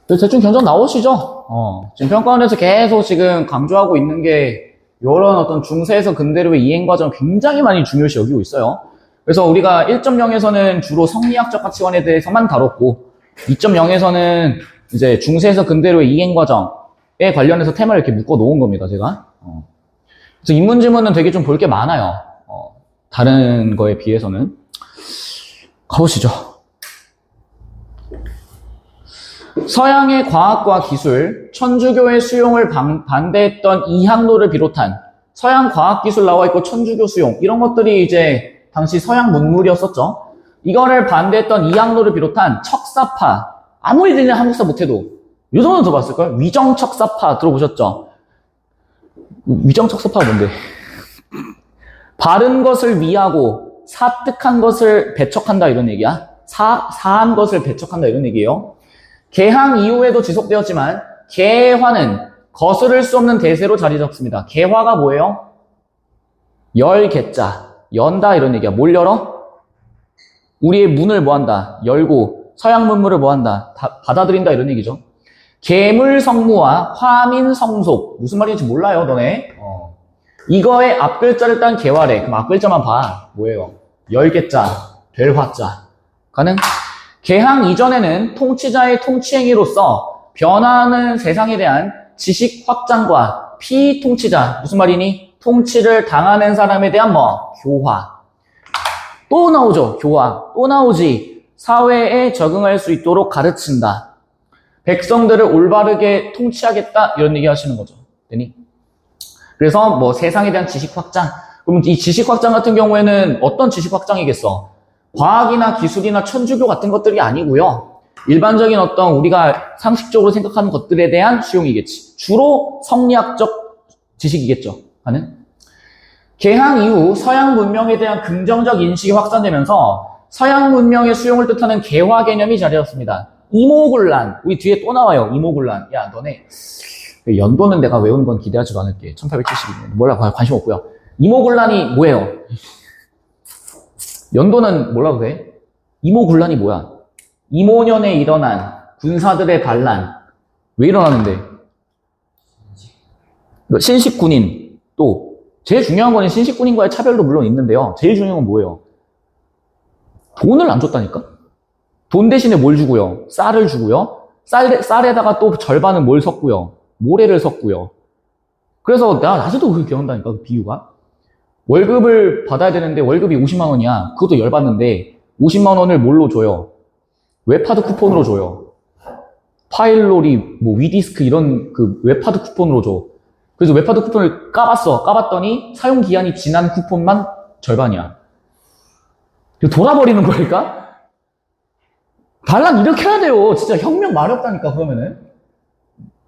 대충 견적 나오시죠? 지금 평가원에서 계속 지금 강조하고 있는 게 이런 어떤 중세에서 근대로의 이행 과정 굉장히 많이 중요시 여기고 있어요. 그래서 우리가 1.0에서는 주로 성리학적 가치관에 대해서만 다뤘고 2.0에서는 이제 중세에서 근대로의 이행 과정에 관련해서 테마를 이렇게 묶어 놓은 겁니다, 제가. 그래서 인문지문은 되게 좀 볼 게 많아요. 다른 거에 비해서는. 가보시죠. 서양의 과학과 기술, 천주교의 수용을 반대했던 이항로를 비롯한 서양 과학기술 나와 있고 천주교 수용, 이런 것들이 이제 당시 서양 문물이었었죠. 이거를 반대했던 이항로를 비롯한 척사파, 아무리 들리는 한국사 못해도 이 정도는 들어봤을걸? 위정척사파 들어보셨죠? 위정척사파가 뭔데? 바른 것을 위하고 사특한 것을 배척한다 이런 얘기야. 사한 것을 배척한다 이런 얘기예요. 개항 이후에도 지속되었지만 개화는 거스를 수 없는 대세로 자리 잡습니다. 개화가 뭐예요? 열 개자, 연다 이런 얘기야. 뭘 열어? 우리의 문을 뭐한다? 열고 서양 문물을 뭐한다? 받아들인다 이런 얘기죠. 계물성무와 화민성속, 무슨 말인지 몰라요 너네? 이거의 앞글자를 딴 개화래. 그럼 앞글자만 봐. 뭐예요? 열 개자, 될 화자. 가능? 개항 이전에는 통치자의 통치행위로서 변화하는 세상에 대한 지식 확장과 피통치자, 무슨 말이니? 통치를 당하는 사람에 대한 교화. 또 나오죠, 교화. 또 나오지. 사회에 적응할 수 있도록 가르친다. 백성들을 올바르게 통치하겠다, 이런 얘기 하시는 거죠. 되니? 그래서 세상에 대한 지식 확장. 그럼 이 지식 확장 같은 경우에는 어떤 지식 확장이겠어? 과학이나 기술이나 천주교 같은 것들이 아니고요. 일반적인 어떤 우리가 상식적으로 생각하는 것들에 대한 수용이겠지. 주로 성리학적 지식이겠죠. 하는. 개항 이후 서양 문명에 대한 긍정적 인식이 확산되면서 서양 문명의 수용을 뜻하는 개화 개념이 자리 잡습니다. 이모군란. 우리 뒤에 또 나와요. 이모군란. 야, 너네 연도는 내가 외우는 건 기대하지도 않을게. 1872년. 몰라, 관심 없고요. 이모군란이 뭐예요? 연도는 몰라도 돼? 이모군란이 뭐야? 이모년에 일어난 군사들의 반란. 왜 일어나는데? 신식군인. 또 제일 중요한 거는 신식군인과의 차별도 물론 있는데요. 제일 중요한 건 뭐예요? 돈을 안 줬다니까? 돈 대신에 뭘 주고요? 쌀을 주고요. 쌀에다가 또 절반은 뭘 섞고요? 모래를 섞고요. 그래서 나 아직도 그걸 기억한다니까, 그 비유가. 월급을 받아야 되는데 월급이 50만 원이야. 그것도 열받는데 50만 원을 뭘로 줘요? 웹하드 쿠폰으로 줘요. 파일놀이, 위디스크 이런 그 웹하드 쿠폰으로 줘. 그래서 웹하드 쿠폰을 까봤더니 사용 기한이 지난 쿠폰만 절반이야. 돌아버리는 거니까? 반란 이렇게 해야 돼요. 진짜 혁명 말이 없다니까, 그러면은.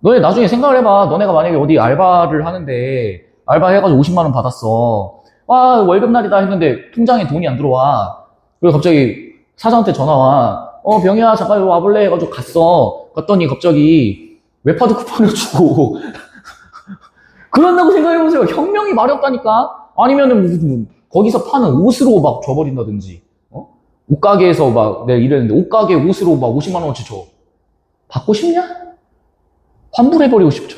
너네 나중에 생각을 해봐. 너네가 만약에 어디 알바를 하는데, 알바 해가지고 50만 원 받았어. 와, 월급날이다 했는데, 통장에 돈이 안 들어와. 그래서 갑자기 사장한테 전화 와. 병이야, 잠깐 와볼래? 해가지고 갔더니 갑자기 웹하드 쿠폰을 주고. 그런다고 생각해보세요. 혁명이 말이 없다니까? 아니면은 거기서 파는 옷으로 막 줘버린다든지. 옷가게에서 내가 이랬는데, 옷가게 옷으로 막 50만 원어치 줘. 받고 싶냐? 환불해버리고 싶죠,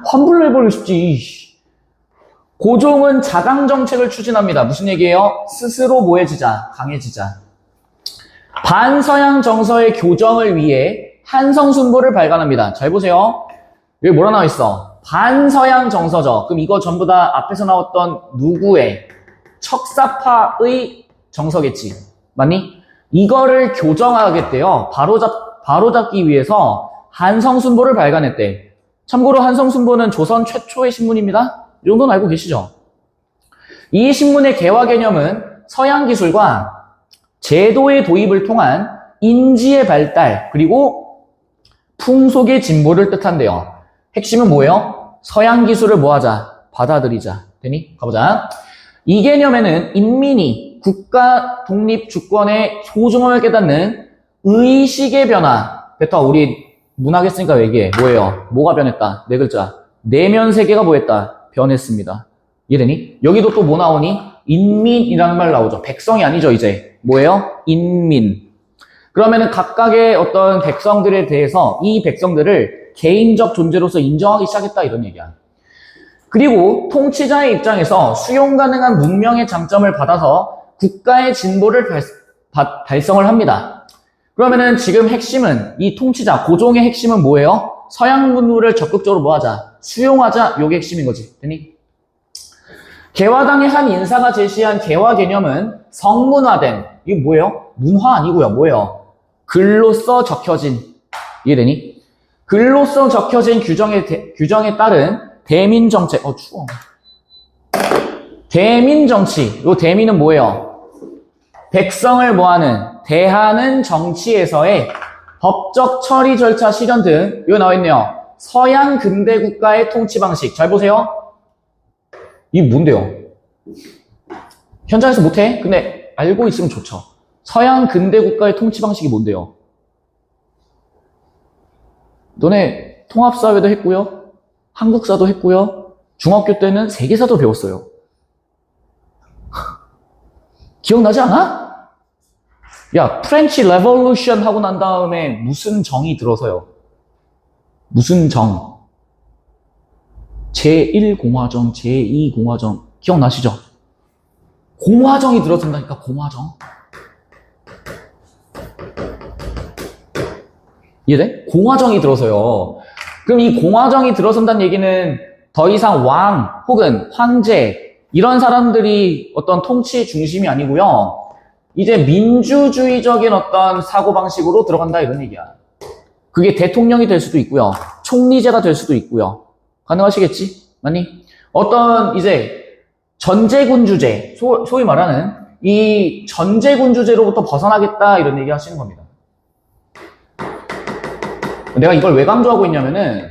환불해버리고 싶지. 고종은 자강정책을 추진합니다. 무슨 얘기예요? 스스로 뭐해지자, 강해지자. 반서양 정서의 교정을 위해 한성순보를 발간합니다. 잘 보세요. 여기 뭐라 나와 있어? 반서양 정서죠. 그럼 이거 전부 다 앞에서 나왔던 누구의? 척사파의 정서겠지. 맞니? 이거를 교정하겠대요. 바로잡기 위해서 한성순보를 발간했대. 참고로 한성순보는 조선 최초의 신문입니다. 이 정도는 알고 계시죠? 이 신문의 개화 개념은 서양 기술과 제도의 도입을 통한 인지의 발달 그리고 풍속의 진보를 뜻한대요. 핵심은 뭐예요? 서양 기술을 뭐하자? 받아들이자. 되니? 가보자. 이 개념에는 인민이 국가 독립 주권의 소중함을 깨닫는 의식의 변화. 뱉어, 우리 문학 했으니까 얘기해. 뭐예요? 뭐가 변했다? 네 글자. 내면 세계가 뭐했다? 변했습니다. 이해되니? 여기도 또 뭐 나오니? 인민이라는 말 나오죠. 백성이 아니죠, 이제. 뭐예요? 인민. 그 그러면은 각각의 어떤 백성들에 대해서 이 백성들을 개인적 존재로서 인정하기 시작했다 이런 얘기야. 그리고 통치자의 입장에서 수용 가능한 문명의 장점을 받아서 국가의 진보를 달성을 합니다. 그러면은 지금 핵심은 이 통치자, 고종의 핵심은 뭐예요? 서양 문물을 적극적으로 뭐하자? 수용하자. 요게 핵심인 거지. 됐니? 개화당의 한 인사가 제시한 개화 개념은 성문화된, 이게 뭐예요? 문화 아니고요. 뭐예요? 글로써 적혀진, 이해되니? 글로써 적혀진 규정에 따른 대민정책, 추워. 대민정치, 요 대민은 뭐예요? 백성을 뭐하는, 대하는 정치에서의 법적 처리 절차 실현 등, 이거 나와있네요. 서양 근대 국가의 통치 방식. 잘 보세요. 이게 뭔데요? 현장에서 못해? 근데 알고 있으면 좋죠. 서양 근대 국가의 통치 방식이 뭔데요? 너네 통합사회도 했고요. 한국사도 했고요. 중학교 때는 세계사도 배웠어요. 기억나지 않아? 야, 프렌치 레볼루션 하고 난 다음에 무슨 정이 들어서요? 무슨 정? 제1공화정, 제2공화정 기억나시죠? 공화정이 들어선다니까, 공화정. 이해돼? 공화정이 들어서요. 그럼 이 공화정이 들어선다는 얘기는 더 이상 왕 혹은 황제 이런 사람들이 어떤 통치 중심이 아니고요. 이제 민주주의적인 어떤 사고방식으로 들어간다 이런 얘기야. 그게 대통령이 될 수도 있고요. 총리제가 될 수도 있고요. 가능하시겠지? 맞니? 어떤 이제 전제군주제, 소위 말하는 이 전제군주제로부터 벗어나겠다 이런 얘기 하시는 겁니다. 내가 이걸 왜 강조하고 있냐면은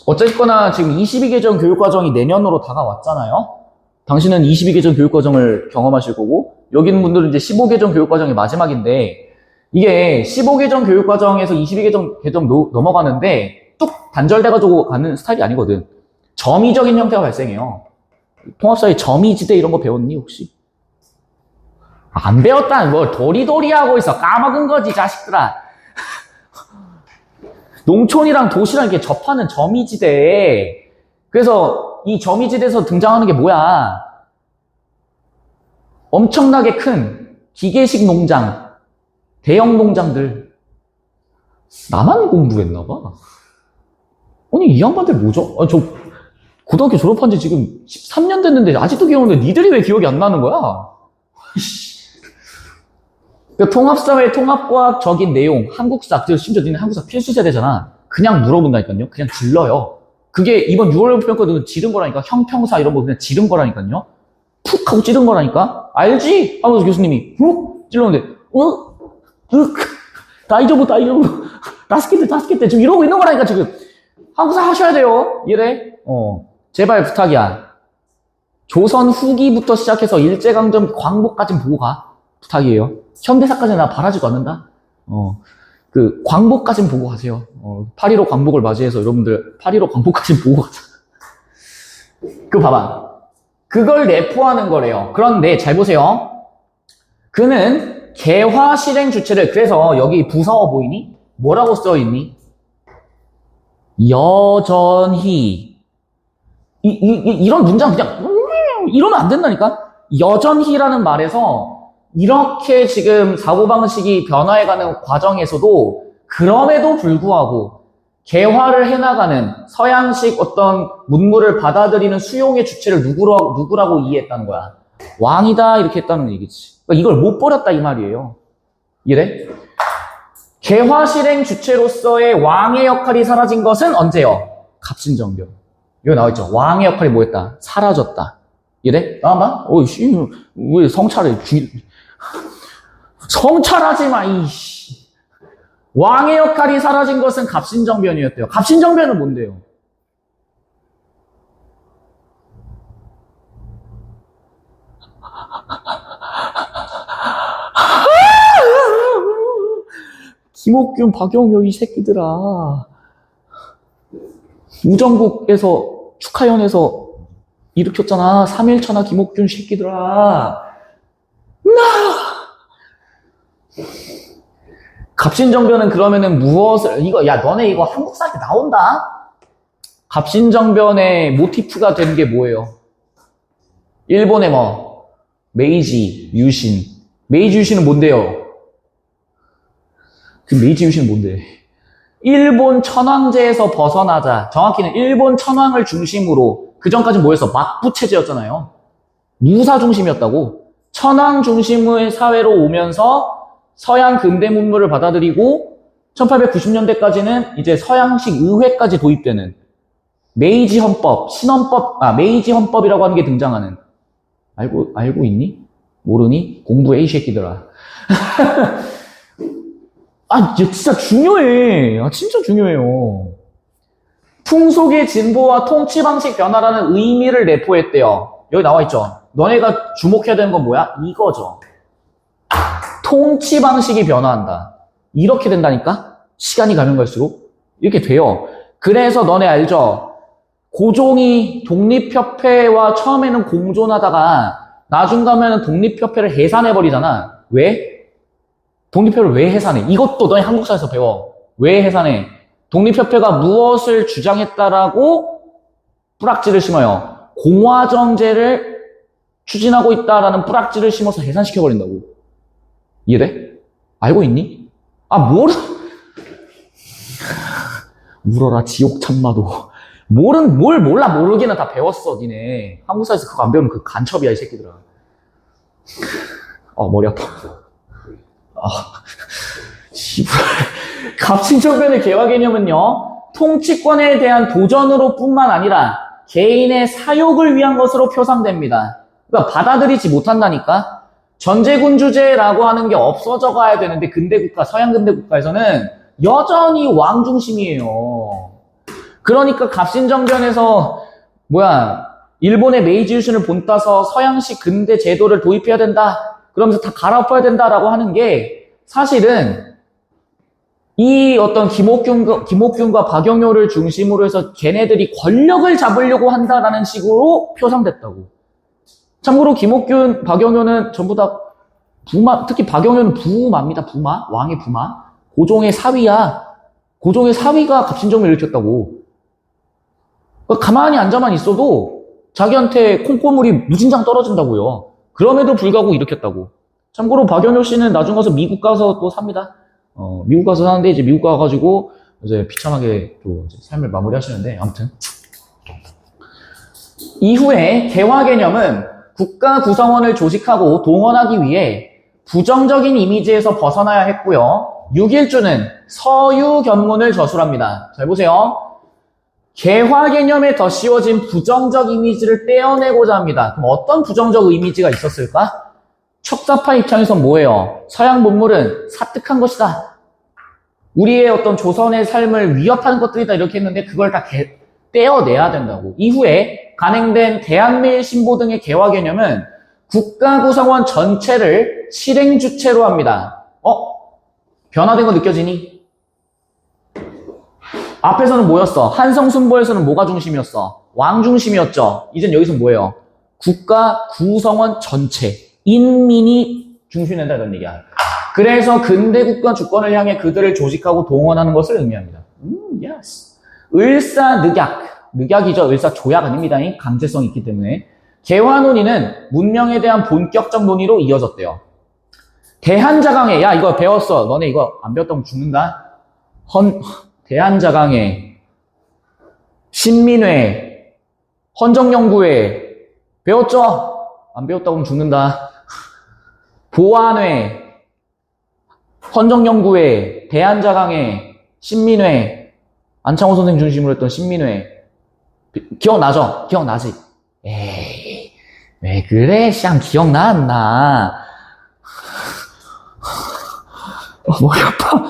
어쨌거나 지금 22개정 교육과정이 내년으로 다가왔잖아요. 당신은 22개정 교육과정을 경험하실 거고 여기 있는 분들은 이제 15개정 교육과정이 마지막인데 이게 15개정 교육과정에서 22개정 넘어가는데 뚝 단절돼가지고 가는 스타일이 아니거든. 점이적인 형태가 발생해요. 통합사회 점이지대 이런 거 배웠니 혹시? 안 배웠다는 뭘 도리도리 하고 있어. 까먹은 거지 자식들아. 농촌이랑 도시랑 이렇게 접하는 점이지대. 그래서 이 점이지대에서 등장하는 게 뭐야? 엄청나게 큰 기계식 농장, 대형 농장들. 나만 공부했나 봐. 아니 이 양반들 뭐죠? 저 고등학교 졸업한 지 지금 13년 됐는데 아직도 기억나는데 니들이 왜 기억이 안 나는 거야? 그 통합사회 통합과학적인 내용, 한국사, 심지어 니는 한국사 필수 세대잖아. 그냥 물어본다니까요. 그냥 질러요. 그게 이번 6월 평가도 지른 거라니까. 형평사 이런 거 그냥 지른 거라니까요. 푹 하고 찌른 거라니까. 알지? 하면서 교수님이 훅 찔렀는데 다이저브 다섯 개 때 지금 이러고 있는 거라니까 지금. 한국사 하셔야 돼요. 이래? 제발 부탁이야. 조선 후기부터 시작해서 일제강점 광복까지 보고 가. 부탁이에요. 현대사까지는 나 바라지도 않는다. 그 광복까지는 보고 가세요. 8.15 광복을 맞이해서 여러분들 8.15 광복까지는 보고 가자. 그거 봐봐. 그걸 내포하는 거래요. 그런데 잘 보세요. 그는 개화 실행 주체를 그래서 여기 부사어 보이니? 뭐라고 써있니? 여전히 이런 문장 그냥 이러면 안 된다니까? 여전히라는 말에서 이렇게 지금 사고방식이 변화해가는 과정에서도 그럼에도 불구하고 개화를 해나가는 서양식 어떤 문물을 받아들이는 수용의 주체를 누구라고 이해했다는 거야. 왕이다 이렇게 했다는 얘기지. 그러니까 이걸 못 버렸다 이 말이에요. 이래? 개화 실행 주체로서의 왕의 역할이 사라진 것은 언제요? 갑신정변. 이거 나와있죠. 왕의 역할이 뭐였다? 사라졌다. 이래? 나와봐. 왜 성찰을 성찰하지 마, 이씨. 왕의 역할이 사라진 것은 갑신정변이었대요. 갑신정변은 뭔데요? 김옥균, 박영효 이 새끼들아. 우정국에서 축하연에서 일으켰잖아. 3.1천하 김옥균 새끼들아. 갑신정변은 그러면은 무엇을, 야, 너네 이거 한국사에 나온다? 갑신정변의 모티프가 된 게 뭐예요? 일본의 메이지 유신. 메이지 유신은 뭔데요? 그 메이지 유신은 뭔데? 일본 천황제에서 벗어나자. 정확히는 일본 천황을 중심으로, 그 전까지 뭐였어? 막부 체제였잖아요. 무사 중심이었다고. 천황 중심의 사회로 오면서 서양 근대 문물을 받아들이고 1890년대까지는 이제 서양식 의회까지 도입되는 메이지 헌법, 메이지 헌법이라고 하는 게 등장하는. 알고 있니? 모르니? 공부해, 이 새끼들아. 진짜 중요해. 진짜 중요해요. 풍속의 진보와 통치 방식 변화라는 의미를 내포했대요. 여기 나와 있죠. 너네가 주목해야 되는 건 뭐야? 이거죠. 통치 방식이 변화한다. 이렇게 된다니까? 시간이 가면 갈수록 이렇게 돼요. 그래서 너네 알죠? 고종이 독립협회와 처음에는 공존하다가 나중 가면은 독립협회를 해산해버리잖아. 왜? 독립협회를 왜 해산해? 이것도 너희 한국사에서 배워. 왜 해산해? 독립협회가 무엇을 주장했다라고 뿌락지를 심어요. 공화정제를 추진하고 있다라는 뿌락지를 심어서 해산시켜버린다고. 이해돼? 알고 있니? 울어라 지옥 참마도. 뭘 몰라. 모르기는 다 배웠어 니네. 한국사에서 그거 안 배우면 그 간첩이야 이 새끼들아. 머리 아파. 씨발. 갑신정변의 개화 개념은요, 통치권에 대한 도전으로 뿐만 아니라 개인의 사욕을 위한 것으로 표상됩니다. 그러니까 받아들이지 못한다니까. 전제군주제라고 하는 게 없어져 가야 되는데 근대국가, 서양 근대국가에서는 여전히 왕 중심이에요. 그러니까 갑신정변에서 일본의 메이지 유신을 본따서 서양식 근대 제도를 도입해야 된다. 그러면서 다 갈아엎어야 된다라고 하는 게 사실은 이 어떤 김옥균과 박영효를 중심으로 해서 걔네들이 권력을 잡으려고 한다라는 식으로 표상됐다고. 참고로 김옥균, 박영효는 전부 다 부마, 특히 박영효는 부마입니다. 부마. 왕의 부마. 고종의 사위야. 고종의 사위가 갑신정변을 일으켰다고. 그러니까 가만히 앉아만 있어도 자기한테 콩고물이 무진장 떨어진다고요. 그럼에도 불구하고 일으켰다고. 참고로 박영효 씨는 나중 가서 미국 가서 또 삽니다. 미국 가서 사는데 이제 미국 가가지고 이제 비참하게 또 이제 삶을 마무리하시는데, 아무튼. 이후에 개화 개념은 국가 구성원을 조직하고 동원하기 위해 부정적인 이미지에서 벗어나야 했고요. 6일주는 서유견문을 저술합니다. 잘 보세요. 개화 개념에 더 씌워진 부정적 이미지를 떼어내고자 합니다. 그럼 어떤 부정적 이미지가 있었을까? 척사파 입장에선 뭐예요? 서양 문물은 사특한 것이다. 우리의 어떤 조선의 삶을 위협하는 것들이다 이렇게 했는데 그걸 다 떼어내야 된다고. 이후에 간행된 대한매일 신보 등의 개화 개념은 국가 구성원 전체를 실행 주체로 합니다. 변화된 거 느껴지니? 앞에서는 뭐였어? 한성순보에서는 뭐가 중심이었어? 왕 중심이었죠. 이젠 여기서 뭐예요? 국가 구성원 전체, 인민이 중심이 된다 이런 얘기야. 그래서 근대 국가 주권을 향해 그들을 조직하고 동원하는 것을 의미합니다. yes. 을사늑약, 늑약이죠. 을사조약 아닙니다. 강제성이 있기 때문에. 개화 논의는 문명에 대한 본격적 논의로 이어졌대요. 대한자강회, 야 이거 배웠어. 너네 이거 안 배웠다면 죽는다. 대한자강회, 신민회, 헌정연구회 배웠죠? 안 배웠다고 하면 죽는다. 보안회, 헌정연구회, 대한자강회, 신민회, 안창호 선생 중심으로 했던 신민회. 기억나죠? 기억나지? 에이, 왜 그래? 쌍 기억나 안 나? 머리 아파.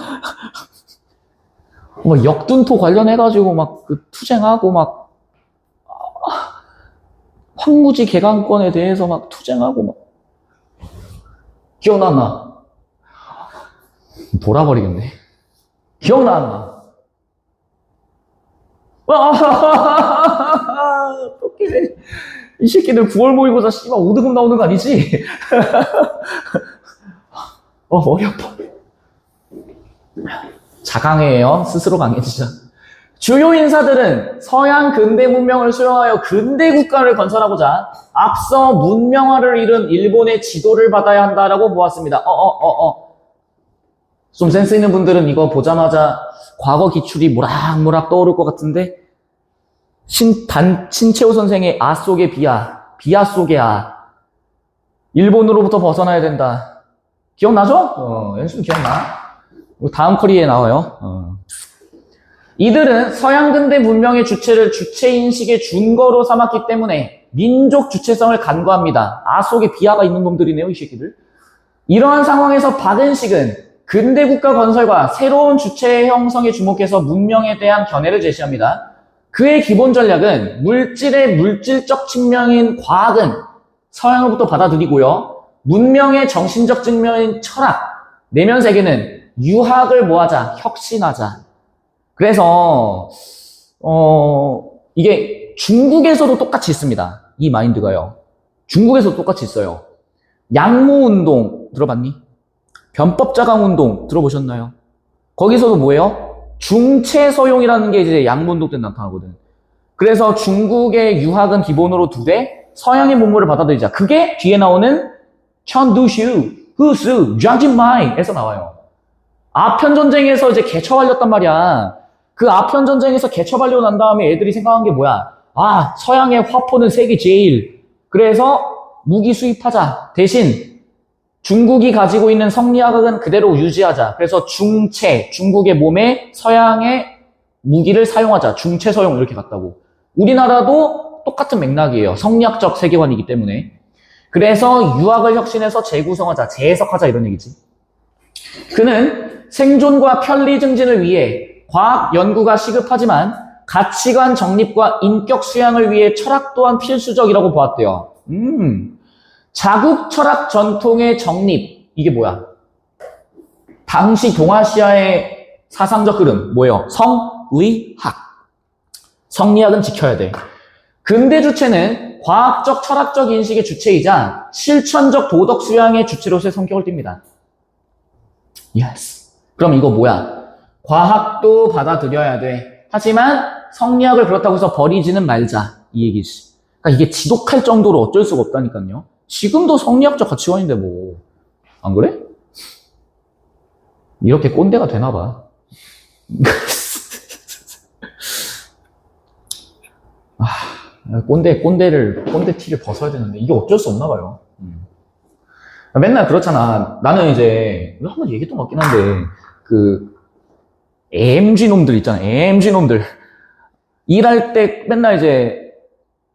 역둔토 관련해가지고 그 투쟁하고 황무지 개강권에 대해서 투쟁하고 기억나 안 나? 돌아버리겠네. 기억나 안 나? 어떡해. 이 새끼들 9월 모의고사 씨발 5등급 나오는 거 아니지? 머리 아파. 자강해요. 스스로 강해지자. 주요 인사들은 서양 근대 문명을 수용하여 근대 국가를 건설하고자 앞서 문명화를 이룬 일본의 지도를 받아야 한다라고 보았습니다. 좀 센스 있는 분들은 이거 보자마자 과거 기출이 모락모락 떠오를 것 같은데 신채호 선생의 아 속의 비아 속의 아. 일본으로부터 벗어나야 된다. 기억나죠? 연습 기억나? 다음 커리에 나와요. 이들은 서양 근대 문명의 주체를 주체인식의 준거로 삼았기 때문에 민족 주체성을 간과합니다. 아 속에 비하가 있는 놈들이네요, 이 새끼들. 이러한 상황에서 박은식은 근대 국가 건설과 새로운 주체 형성에 주목해서 문명에 대한 견해를 제시합니다. 그의 기본 전략은 물질의 물질적 측면인 과학은 서양으로부터 받아들이고요. 문명의 정신적 측면인 철학, 내면 세계는 유학을 뭐하자, 혁신하자. 그래서 이게 중국에서도 똑같이 있습니다. 이 마인드가요. 중국에서도 똑같이 있어요. 양모운동 들어봤니? 변법자강운동 들어보셨나요? 거기서도 뭐예요? 중체서용이라는 게 이제 양모운동 때 나타나거든. 그래서 중국의 유학은 기본으로 두되 서양의 문물을 받아들이자. 그게 뒤에 나오는 천두슈, 후수, 장진마이에서 나와요. 아편전쟁에서 이제 개처발렸단 말이야. 그 아편전쟁에서 개처발리고 난 다음에 애들이 생각한 게 뭐야? 아, 서양의 화포는 세계 제일. 그래서 무기 수입하자. 대신 중국이 가지고 있는 성리학은 그대로 유지하자. 그래서 중체, 중국의 몸에 서양의 무기를 사용하자. 중체서용 이렇게 갔다고. 우리나라도 똑같은 맥락이에요. 성리학적 세계관이기 때문에. 그래서 유학을 혁신해서 재구성하자, 재해석하자 이런 얘기지. 그는 생존과 편리 증진을 위해 과학 연구가 시급하지만 가치관 정립과 인격 수양을 위해 철학 또한 필수적이라고 보았대요. 자국 철학 전통의 정립, 이게 뭐야? 당시 동아시아의 사상적 흐름, 뭐예요? 성리학. 성리학은 지켜야 돼. 근대 주체는 과학적, 철학적 인식의 주체이자 실천적 도덕 수양의 주체로서의 성격을 띱니다. Yes. 그럼 이거 뭐야? 과학도 받아들여야 돼. 하지만 성리학을 그렇다고 해서 버리지는 말자. 이 얘기지. 그러니까 이게 지독할 정도로 어쩔 수가 없다니까요. 지금도 성리학적 가치관인데 뭐. 안 그래? 이렇게 꼰대가 되나 봐. 꼰대 티를 벗어야 되는데 이게 어쩔 수 없나 봐요. 맨날 그렇잖아. 나는 이제 한번 얘기했던 것 같긴 한데 그 AMG 놈들 있잖아. AMG 놈들 일할 때 맨날 이제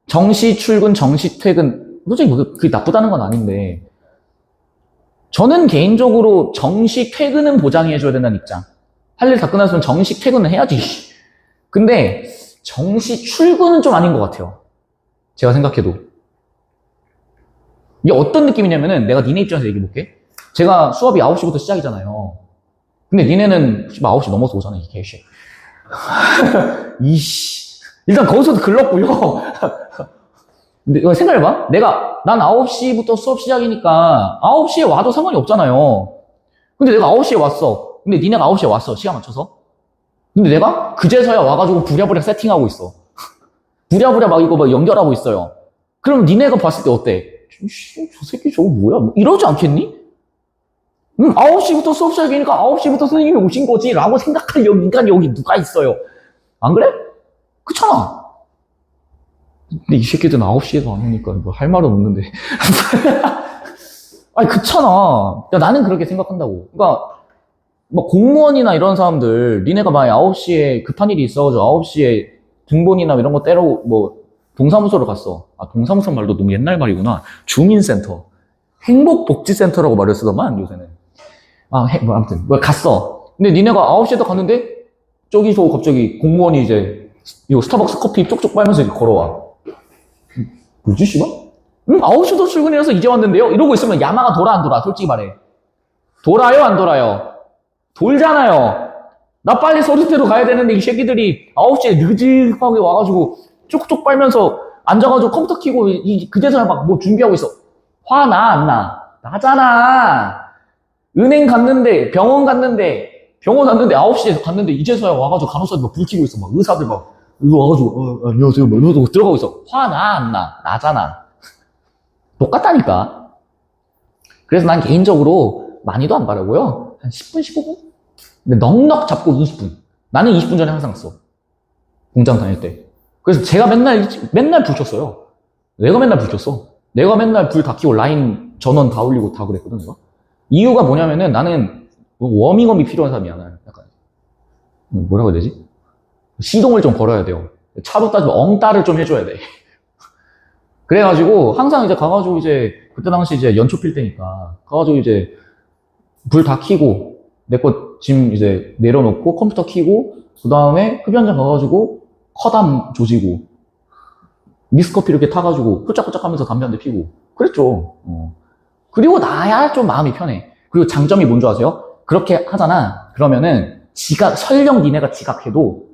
정시 출근, 정시 퇴근. 솔직히 그게 나쁘다는 건 아닌데 저는 개인적으로 정시 퇴근은 보장해줘야 된다는 입장. 할 일 다 끝났으면 정시 퇴근은 해야지. 근데 정시 출근은 좀 아닌 것 같아요. 제가 생각해도. 이게 어떤 느낌이냐면은 내가 니네 입장에서 얘기해볼게. 제가 수업이 9시부터 시작이잖아요. 근데 니네는 9시 넘어서 오잖아, 이 개씨. 이씨. 일단 거기서도 글렀고요. 근데 생각해봐. 난 9시부터 수업 시작이니까 9시에 와도 상관이 없잖아요. 근데 내가 9시에 왔어. 근데 니네가 9시에 왔어. 시간 맞춰서. 근데 내가 그제서야 와가지고 부랴부랴 세팅하고 있어. 부랴부랴 막 이거 막 연결하고 있어요. 그럼 니네가 봤을 때 어때? 저 새끼 저거 뭐야? 뭐 이러지 않겠니? 9시부터 수업 시작이니까 9시부터 선생님이 오신 거지 라고 생각할 인간이 여기 누가 있어요. 안 그래? 그렇잖아. 근데 이 새끼들은 9시에도 안 오니까 뭐 할 말은 없는데. 아니 그렇잖아. 야, 나는 그렇게 생각한다고. 그러니까 뭐 공무원이나 이런 사람들 니네가 만약 9시에 급한 일이 있어가지고 9시에 등본이나 이런 거 떼러 뭐 동사무소를 갔어. 아, 동사무소 말도 너무 옛날 말이구나. 주민센터. 행복복지센터라고 말을 쓰더만 요새는. 아무튼 갔어. 근데 니네가 9시에도 갔는데 저기서 갑자기 공무원이 이제 이거 스타벅스 커피 쪽쪽 빨면서 이렇게 걸어와. 뭐지 씨발? 9시도 출근이라서 이제 왔는데요? 이러고 있으면 야마가 돌아 안 돌아? 솔직히 말해. 돌아요 안 돌아요? 돌잖아요. 나 빨리 서류대로 가야 되는데 이 새끼들이 9시에 느긋하게 와가지고 쪽쪽 빨면서 앉아가지고 컴퓨터 켜고 그제서야 막 뭐 준비하고 있어. 화 나 안 나? 나잖아. 은행 갔는데 병원 갔는데 병원 왔는데 9시에 갔는데 이제서야 와가지고 간호사들 막 불 켜고 있어. 막 의사들 막 이거 와가지고 안녕하세요 막 이러고 들어가고 있어. 화나 안 나? 나잖아. 똑같다니까. 그래서 난 개인적으로 많이도 안 바르고요. 한 10분 15분? 근데 넉넉 잡고 20분. 나는 20분 전에 항상 써. 공장 다닐 때. 그래서 제가 맨날 불 켰어요. 내가 맨날 불 켰어. 내가 맨날 불 다 켜고 라인 전원 다 올리고 다 그랬거든, 내가. 이유가 뭐냐면은 나는 워밍업이 필요한 사람이야, 나는. 약간. 뭐라고 해야 되지? 시동을 좀 걸어야 돼요. 차로 따지면 엉따를 좀 해줘야 돼. 그래가지고 항상 이제 가가지고 이제 그때 당시 이제 연초 필 때니까 가가지고 이제 불 다 켜고 내 거 짐 이제 내려놓고 컴퓨터 켜고 그 다음에 흡연장 가가지고 커담 조지고 미스커피 이렇게 타가지고 홀짝홀짝 하면서 담배 한 대 피고 그랬죠. 그리고 나야 좀 마음이 편해. 그리고 장점이 뭔지 아세요? 그렇게 하잖아. 그러면은 설령 니네가 지각해도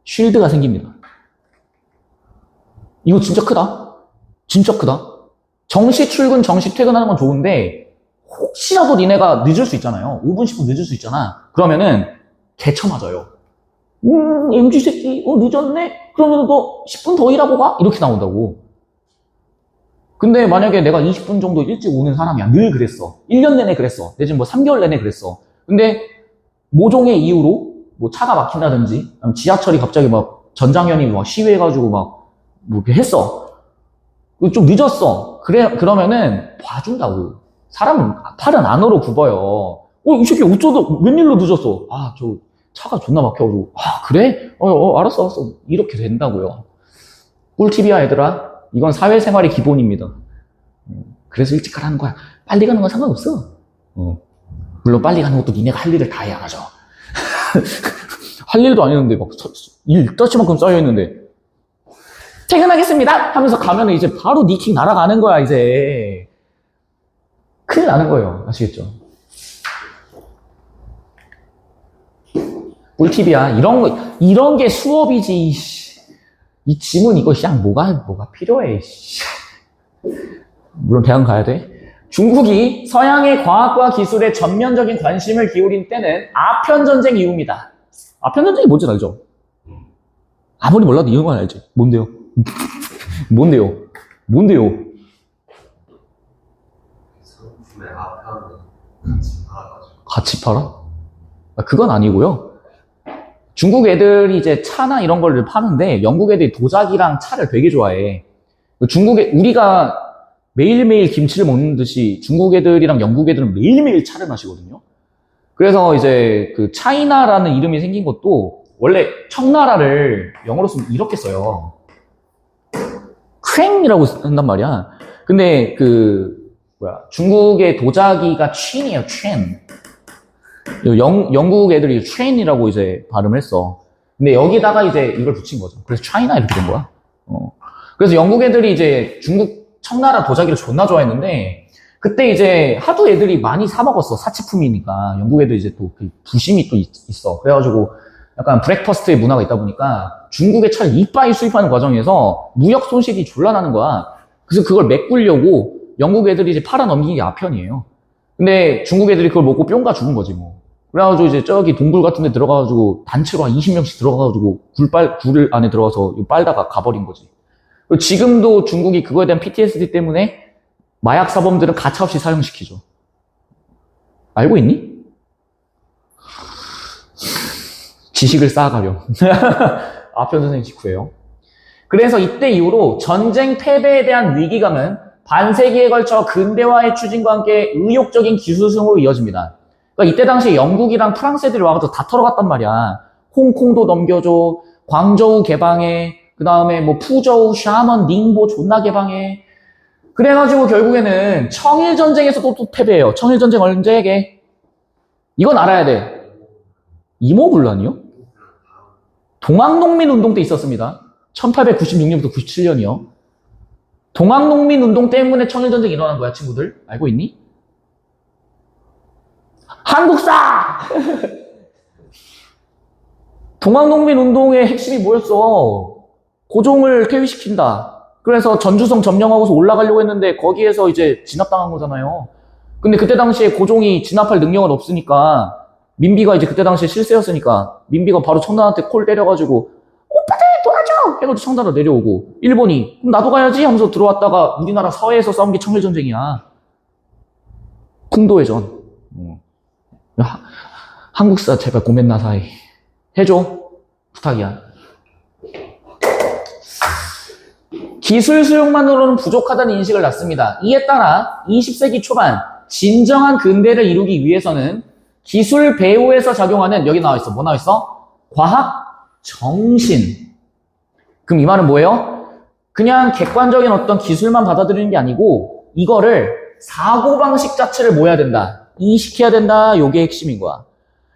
쉴드가 생깁니다. 이거 진짜 크다. 진짜 크다. 정시 출근, 정시 퇴근하는 건 좋은데 혹시라도 니네가 늦을 수 있잖아요. 5분, 10분 늦을 수 있잖아. 그러면은 개쳐 맞아요. MG 새끼, 늦었네? 그러면 너 10분 더 일하고 가? 이렇게 나온다고. 근데 만약에 내가 20분 정도 일찍 오는 사람이야. 늘 그랬어. 1년 내내 그랬어. 내지는 뭐 3개월 내내 그랬어. 근데 모종의 이유로 뭐 차가 막힌다든지 지하철이 갑자기 막 전장현이 막 시위해가지고 막 뭐 이렇게 했어. 좀 늦었어. 그러면은 봐준다고. 사람은 팔은 안으로 굽어요. 이 새끼 어쩌다 웬일로 늦었어? 저 차가 존나 막혀가지고. 그래? 알았어. 이렇게 된다고요. 꿀팁이야, 얘들아. 이건 사회생활의 기본입니다. 그래서 일찍 가라는 거야. 빨리 가는 건 상관없어. 물론 빨리 가는 것도 니네가 할 일을 다 해야 하죠. 할 일도 안 했는데 막 일 떠치만큼 쌓여있는데 퇴근하겠습니다 하면서 가면은 이제 바로 니킹 날아가는 거야. 이제 큰일 나는 거예요. 아시겠죠? 꿀팁이야. 이런 게 수업이지. 이 지문 이거 그냥 뭐가 필요해. 물론 대학 가야 돼. 중국이 서양의 과학과 기술에 전면적인 관심을 기울인 때는 아편전쟁 이후입니다. 아편전쟁이 뭔지 알죠? 아무리 몰라도 이런 건 알지. 뭔데요? 뭔데요? 상품의 아편을 같이 팔아? 그건 아니고요. 중국 애들이 이제 차나 이런 거를 파는데 영국 애들이 도자기랑 차를 되게 좋아해. 우리가 매일매일 김치를 먹는 듯이 중국 애들이랑 영국 애들은 매일매일 차를 마시거든요. 그래서 이제 그 차이나라는 이름이 생긴 것도 원래 청나라를 영어로 쓰면 이렇게 써요. 쾡이라고 한단 말이야. 근데 중국의 도자기가 쾡이에요, 쾡. 영국 애들이 쾡이라고 이제 발음을 했어. 근데 여기다가 이제 이걸 붙인 거죠. 그래서 차이나 이렇게 된 거야. 그래서 영국 애들이 이제 중국 청나라 도자기를 존나 좋아했는데, 그때 이제 하도 애들이 많이 사먹었어. 사치품이니까. 영국 애들 이제 또 그 부심이 또 있어. 그래가지고 약간 브렉퍼스트의 문화가 있다 보니까 중국의 차를 이빠이 수입하는 과정에서 무역 손실이 졸라 나는 거야. 그래서 그걸 메꾸려고 영국 애들이 이제 팔아 넘긴 게 아편이에요. 근데 중국 애들이 그걸 먹고 뿅가 죽은 거지 뭐. 그래가지고 이제 저기 동굴 같은 데 들어가가지고 단체로 한 20명씩 들어가가지고 굴 안에 들어가서 빨다가 가버린 거지. 그리고 지금도 중국이 그거에 대한 PTSD 때문에 마약 사범들은 가차없이 사형시키죠. 알고 있니? 지식을 쌓아가렴. 아편 선생님 직후예요. 그래서 이때 이후로 전쟁 패배에 대한 위기감은 반세기에 걸쳐 근대화의 추진과 함께 의욕적인 기술승으로 이어집니다. 그러니까 이때 당시에 영국이랑 프랑스 애들이 와가지고 다 털어갔단 말이야. 홍콩도 넘겨줘, 광저우 개방해, 그 다음에 뭐 푸저우, 샤먼, 닝보 존나 개방해. 그래가지고 결국에는 청일전쟁에서도 또 패배해요. 청일전쟁 언제게? 이건 알아야 돼. 이모군란이요? 동학농민운동 때 있었습니다. 1896년부터 97년이요. 동학농민운동 때문에 청일전쟁이 일어난 거야, 친구들. 알고 있니? 한국사! 동학농민운동의 핵심이 뭐였어? 고종을 퇴위시킨다. 그래서 전주성 점령하고서 올라가려고 했는데 거기에서 이제 진압당한 거잖아요. 근데 그때 당시에 고종이 진압할 능력은 없으니까 민비가 이제 그때 당시에 실세였으니까 민비가 바로 청단한테 콜 때려가지고 오빠들 도와줘! 해가지고 청단으로 내려오고 일본이 그럼 나도 가야지 하면서 들어왔다가 우리나라 서해에서 싸운 게 청일전쟁이야. 풍도해전. 한국사 제발 고멘나사이 해줘. 부탁이야. 기술 수용만으로는 부족하다는 인식을 낳습니다. 이에 따라 20세기 초반 진정한 근대를 이루기 위해서는 기술 배후에서 작용하는 여기 나와 있어. 뭐 나와 있어? 과학 정신. 그럼 이 말은 뭐예요? 그냥 객관적인 어떤 기술만 받아들이는 게 아니고 이거를 사고방식 자체를 뭐 해야 된다? 이식해야 된다. 요게 핵심인 거야.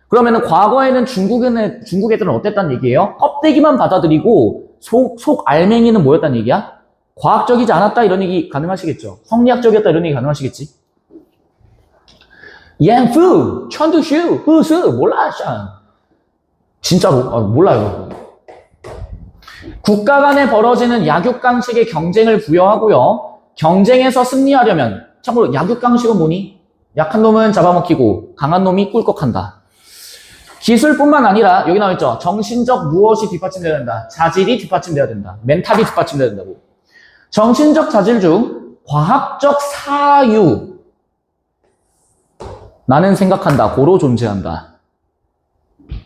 그러면은 과거에는 중국 애들은 어땠단 얘기예요? 껍데기만 받아들이고 속 알맹이는 뭐였단 얘기야? 과학적이지 않았다 이런 얘기 가능하시겠죠? 성리학적이었다 이런 얘기 가능하시겠지? 옌푸, 천두슈, 후스 몰라 진짜로 몰라요. 국가 간에 벌어지는 약육강식의 경쟁을 부여하고요. 경쟁에서 승리하려면 참고로 약육강식은 뭐니? 약한 놈은 잡아먹히고 강한 놈이 꿀꺽한다. 기술뿐만 아니라 여기 나와있죠. 정신적 무엇이 뒷받침되어야 된다. 자질이 뒷받침되어야 된다. 멘탈이 뒷받침되어야 된다고. 정신적 자질 중 과학적 사유 나는 생각한다. 고로 존재한다.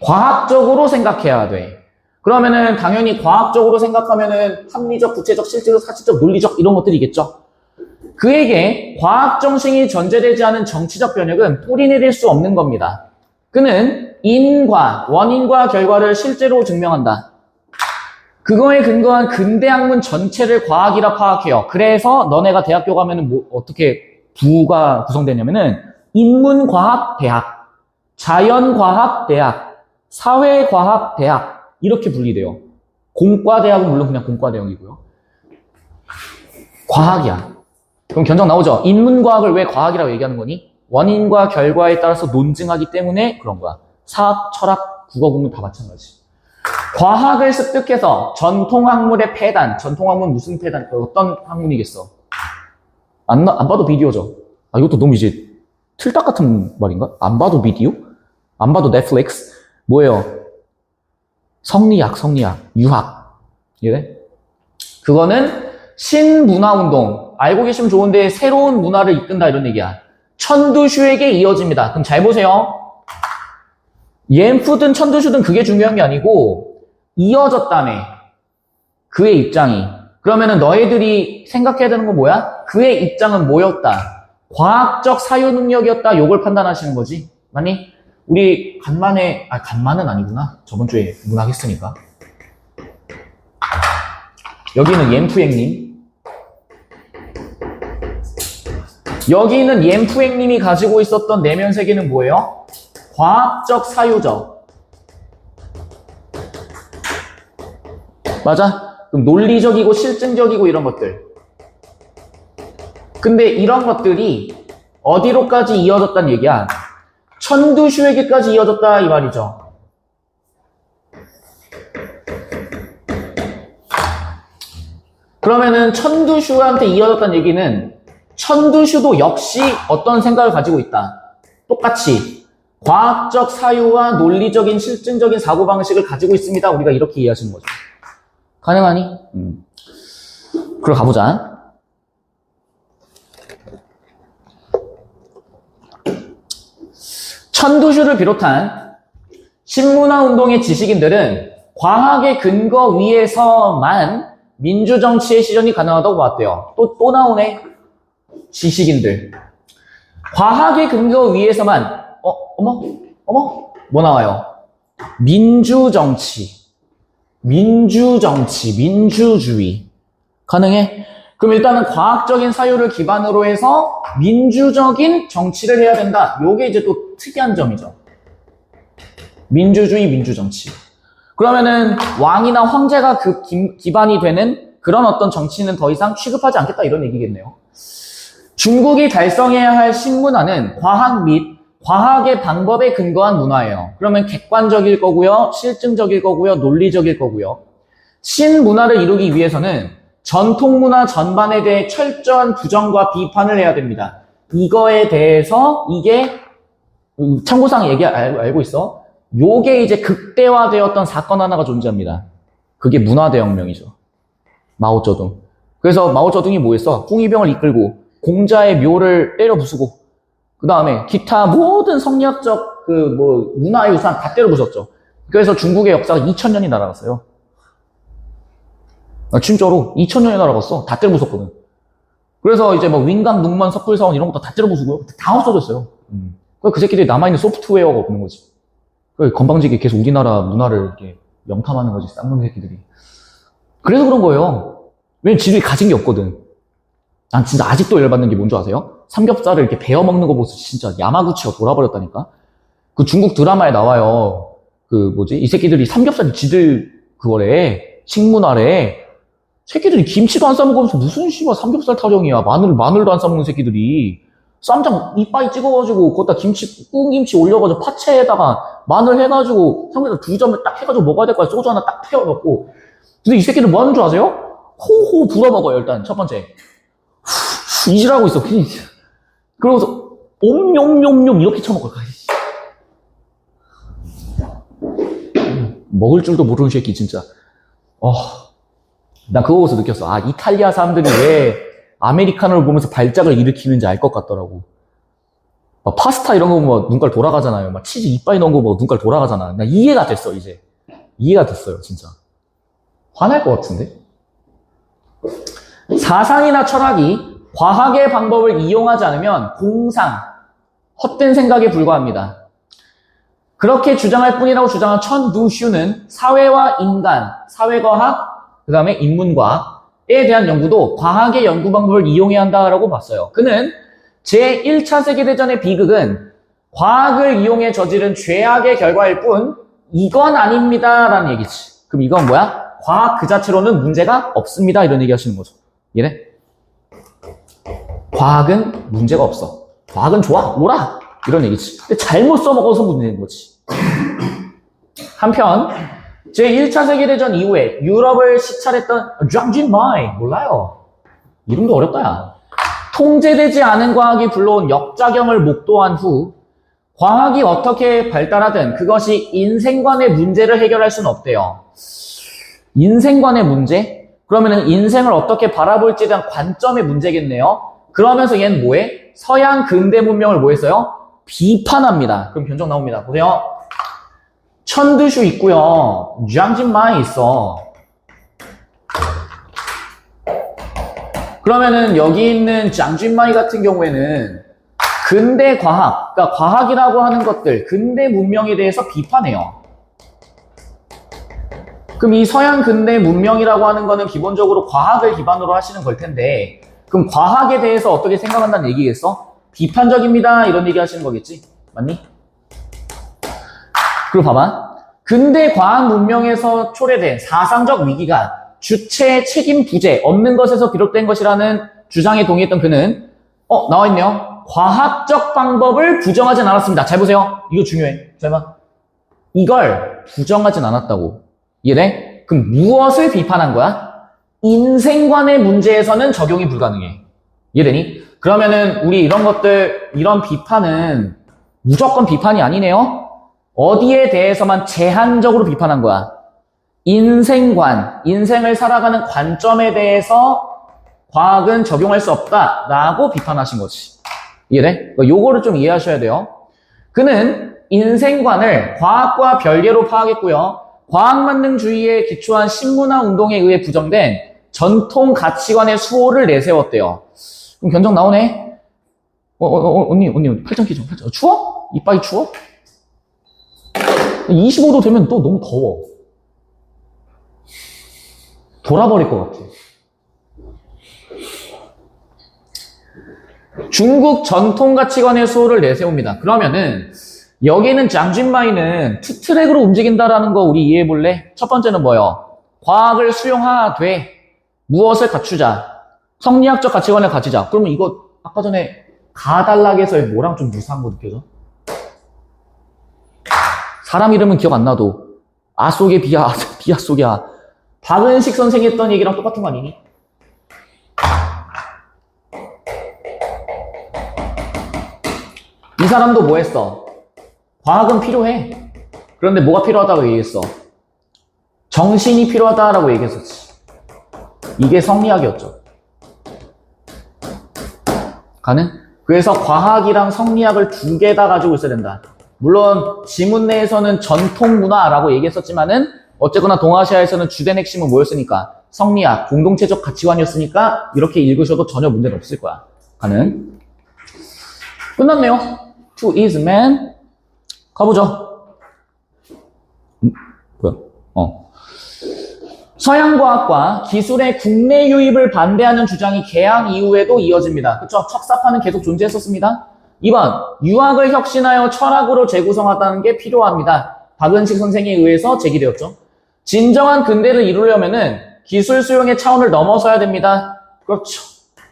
과학적으로 생각해야 돼. 그러면은 당연히 과학적으로 생각하면은 합리적, 구체적, 실제적, 사실적, 논리적 이런 것들이겠죠. 그에게 과학 정신이 전제되지 않은 정치적 변혁은 뿌리 내릴 수 없는 겁니다. 그는 원인과 결과를 실제로 증명한다. 그거에 근거한 근대 학문 전체를 과학이라 파악해요. 그래서 너네가 대학교 가면은 어떻게 부가 구성되냐면은 인문과학대학, 자연과학대학, 사회과학대학 이렇게 분리돼요. 공과대학은 물론 그냥 공과대학이고요. 과학이야. 그럼 견적 나오죠? 인문과학을 왜 과학이라고 얘기하는 거니? 원인과 결과에 따라서 논증하기 때문에 그런 거야. 사학, 철학, 국어, 국문 다 마찬가지. 과학을 습득해서 전통학문의 폐단, 전통학문 무슨 폐단, 어떤 학문이겠어? 안 봐도 비디오죠. 이것도 너무 이제 틀딱 같은 말인가? 안 봐도 비디오? 안 봐도 넷플릭스? 뭐예요? 성리학, 유학. 이래? 그거는 신문화운동. 알고 계시면 좋은데 새로운 문화를 이끈다 이런 얘기야. 천두슈에게 이어집니다. 그럼 잘 보세요. 옌푸든 천두슈든 그게 중요한 게 아니고 이어졌다며. 그의 입장이. 그러면은 너희들이 생각해야 되는 건 뭐야? 그의 입장은 뭐였다? 과학적 사유 능력이었다. 요걸 판단하시는 거지. 맞니? 우리 간만은 아니구나. 저번 주에 문학 했으니까. 여기는 옌푸행님. 여기는 옌푸행님이 가지고 있었던 내면 세계는 뭐예요? 과학적 사유적. 맞아? 그럼 논리적이고 실증적이고 이런 것들. 근데 이런 것들이 어디로까지 이어졌단 얘기야? 천두슈에게까지 이어졌다 이 말이죠. 그러면은 천두슈한테 이어졌다는 얘기는 천두슈도 역시 어떤 생각을 가지고 있다. 똑같이 과학적 사유와 논리적인 실증적인 사고방식을 가지고 있습니다. 우리가 이렇게 이해하시는 거죠. 가능하니? 그럼 가보자. 천두슈를 비롯한 신문화운동의 지식인들은 과학의 근거 위에서만 민주정치의 실현이 가능하다고 봤대요. 또 나오네. 지식인들. 과학의 근거 위에서만 어머? 뭐 나와요? 민주정치, 민주주의. 가능해? 그럼 일단은 과학적인 사유를 기반으로 해서 민주적인 정치를 해야 된다. 요게 이제 또 특이한 점이죠. 민주주의, 민주정치. 그러면은 왕이나 황제가 그 기반이 되는 그런 어떤 정치는 더 이상 취급하지 않겠다 이런 얘기겠네요. 중국이 달성해야 할 신문화는 과학 및 과학의 방법에 근거한 문화예요. 그러면 객관적일 거고요. 실증적일 거고요. 논리적일 거고요. 신문화를 이루기 위해서는 전통문화 전반에 대해 철저한 부정과 비판을 해야 됩니다. 이거에 대해서 이게 참고사항 알고 있어? 요게 이제 극대화되었던 사건 하나가 존재합니다. 그게 문화대혁명이죠. 마오쩌둥. 그래서 마오쩌둥이 뭐 했어? 홍위병을 이끌고 공자의 묘를 때려 부수고 그 다음에 기타 모든 성리학적 문화유산 다 때려 부쉈죠. 그래서 중국의 역사가 2000년이 날아갔어요. 진짜로 2000년이 날아갔어. 다 때려 부쉈거든. 그래서 이제 뭐 윈강, 능만, 석굴사원 이런 것도 다 때려 부수고요. 다 없어졌어요. 그 새끼들이 남아있는 소프트웨어가 없는 거지. 건방지게 계속 우리나라 문화를 이렇게 영탐하는 거지, 쌍놈 새끼들이. 그래서 그런 거예요. 왜냐면 지들이 가진 게 없거든. 난 진짜 아직도 열받는 게 뭔지 아세요? 삼겹살을 이렇게 베어 먹는 거 보면서 진짜 야마구치가 돌아버렸다니까? 그 중국 드라마에 나와요. 이 새끼들이 삼겹살이 지들 그거래. 식문화래. 새끼들이 김치도 안 싸먹으면서 무슨 씨발 삼겹살 타령이야. 마늘도 안 싸먹는 새끼들이. 쌈장 이빠이 찍어가지고 거기다 구운 김치 올려가지고 파채에다가 마늘 해가지고 삼겹살 2점을 딱 해가지고 먹어야 될 거야. 소주 하나 딱 태워갖고. 근데 이 새끼들 뭐 하는 줄 아세요? 호호 불어먹어요. 일단 첫 번째. 이질하고 있어. 그러고서 옴뇸뇸뇸 이렇게 쳐먹을 거야. 먹을 줄도 모르는 새끼 진짜. 나 그거 보면서 느꼈어. 아, 이탈리아 사람들이 왜 아메리카노를 보면서 발작을 일으키는지 알 것 같더라고. 막 파스타 이런 거 보면 눈깔 돌아가잖아요. 막 치즈 이빠이 넣은 거 보면 눈깔 돌아가잖아. 나 이해가 됐어, 이제. 이해가 됐어요, 진짜. 화날 것 같은데? 사상이나 철학이 과학의 방법을 이용하지 않으면 공상, 헛된 생각에 불과합니다. 그렇게 주장할 뿐이라고 주장한 천두슈는 사회와 인간, 사회과학, 그 다음에 인문과학에 대한 연구도 과학의 연구 방법을 이용해야 한다라고 봤어요. 그는 제1차 세계대전의 비극은 과학을 이용해 저지른 죄악의 결과일 뿐 이건 아닙니다 라는 얘기지. 그럼 이건 뭐야? 과학 그 자체로는 문제가 없습니다 이런 얘기 하시는 거죠. 이래? 과학은 문제가 없어. 과학은 좋아. 옳아. 이런 얘기지. 근데 잘못 써먹어서 문제인 거지. 한편 제1차 세계대전 이후에 유럽을 시찰했던 장진마이 몰라요. 이름도 어렵다 야. 통제되지 않은 과학이 불러온 역작용을 목도한 후 과학이 어떻게 발달하든 그것이 인생관의 문제를 해결할 수는 없대요. 인생관의 문제? 그러면은 인생을 어떻게 바라볼지에 대한 관점의 문제겠네요. 그러면서 얘는 뭐해? 서양 근대 문명을 뭐 했어요? 비판합니다. 그럼 견적 나옵니다. 보세요. 천드슈 있고요. 장진마이 있어. 그러면은 여기 있는 장진마이 같은 경우에는 근대 과학, 그러니까 과학이라고 하는 것들, 근대 문명에 대해서 비판해요. 그럼 이 서양 근대 문명이라고 하는 거는 기본적으로 과학을 기반으로 하시는 걸 텐데 그럼 과학에 대해서 어떻게 생각한다는 얘기겠어? 비판적입니다. 이런 얘기 하시는 거겠지? 맞니? 그리고 봐봐. 근대 과학 문명에서 초래된 사상적 위기가 주체 책임 부재 없는 것에서 비롯된 것이라는 주장에 동의했던 그는 나와있네요. 과학적 방법을 부정하진 않았습니다. 잘 보세요. 이거 중요해. 설마 이걸 부정하진 않았다고. 이해돼? 그럼 무엇을 비판한 거야? 인생관의 문제에서는 적용이 불가능해. 이해되니? 그러면은 우리 이런 것들, 이런 비판은 무조건 비판이 아니네요? 어디에 대해서만 제한적으로 비판한 거야? 인생관, 인생을 살아가는 관점에 대해서 과학은 적용할 수 없다라고 비판하신 거지. 이해돼? 요거를 좀 이해하셔야 돼요. 그는 인생관을 과학과 별개로 파악했고요. 과학만능주의에 기초한 신문화 운동에 의해 부정된 전통 가치관의 수호를 내세웠대요. 그럼 견적 나오네? 언니, 팔짱 끼죠? 팔짱. 추워? 이빠이 추워? 25도 되면 또 너무 더워. 돌아버릴 것 같아. 중국 전통 가치관의 수호를 내세웁니다. 그러면은 여기는 장진마이는 투 트랙으로 움직인다라는 거 우리 이해해 볼래? 첫 번째는 뭐요? 과학을 수용하되 무엇을 갖추자? 성리학적 가치관을 가지자. 그러면 이거 아까 전에 가달락에서의 뭐랑 좀 유사한 거 느껴져? 사람 이름은 기억 안 나도 아 속에 비야, 비야 속에 아. 박은식 선생이 했던 얘기랑 똑같은 거 아니니? 이 사람도 뭐 했어? 과학은 필요해. 그런데 뭐가 필요하다고 얘기했어? 정신이 필요하다라고 얘기했었지. 이게 성리학이었죠. 가능? 그래서 과학이랑 성리학을 두 개 다 가지고 있어야 된다. 물론 지문 내에서는 전통문화라고 얘기했었지만은 어쨌거나 동아시아에서는 주된 핵심은 뭐였으니까? 성리학, 공동체적 가치관이었으니까 이렇게 읽으셔도 전혀 문제는 없을 거야. 가능? 끝났네요. To is man. 가보죠. 뭐야? 서양과학과 기술의 국내 유입을 반대하는 주장이 개항 이후에도 이어집니다. 그쵸? 척사파는 계속 존재했었습니다. 2번, 유학을 혁신하여 철학으로 재구성하다는 게 필요합니다. 박은식 선생에 의해서 제기되었죠. 진정한 근대를 이루려면은 기술 수용의 차원을 넘어서야 됩니다. 그렇죠.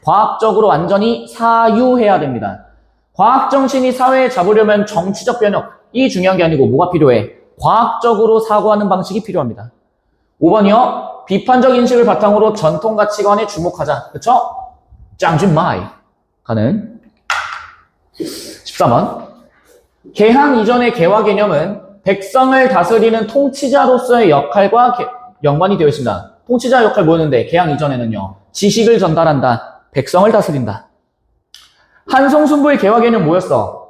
과학적으로 완전히 사유해야 됩니다. 과학 정신이 사회에 잡으려면 정치적 변혁이 중요한 게 아니고 뭐가 필요해? 과학적으로 사고하는 방식이 필요합니다. 5번이요. 비판적 인식을 바탕으로 전통 가치관에 주목하자. 그쵸? 짱준마이. 가는. 14번. 개항 이전의 개화 개념은 백성을 다스리는 통치자로서의 역할과 연관이 되어 있습니다. 통치자 역할 뭐였는데 개항 이전에는요. 지식을 전달한다. 백성을 다스린다. 한성순부의 개화 개념 뭐였어?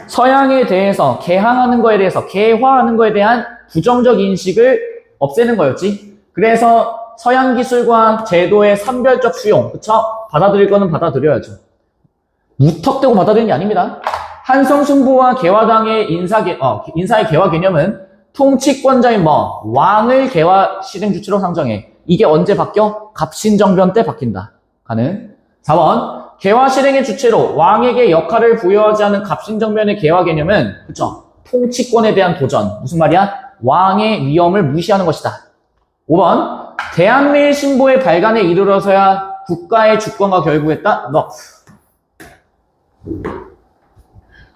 서양에 대해서 개항하는 거에 대해서 개화하는 거에 대한 부정적 인식을 없애는 거였지. 그래서 서양 기술과 제도의 선별적 수용, 그쵸? 받아들일 거는 받아들여야죠. 무턱대고 받아들이는 게 아닙니다. 한성순부와 개화당의 인사의 개화 개념은 통치권자인 왕을 개화 실행 주체로 상정해. 이게 언제 바뀌어? 갑신정변 때 바뀐다. 가는. 4번. 개화 실행의 주체로 왕에게 역할을 부여하지 않은 갑신정변의 개화 개념은, 그쵸? 통치권에 대한 도전. 무슨 말이야? 왕의 위엄을 무시하는 것이다. 5번. 대한민일 신보의 발간에 이르러서야 국가의 주권과 결부했다.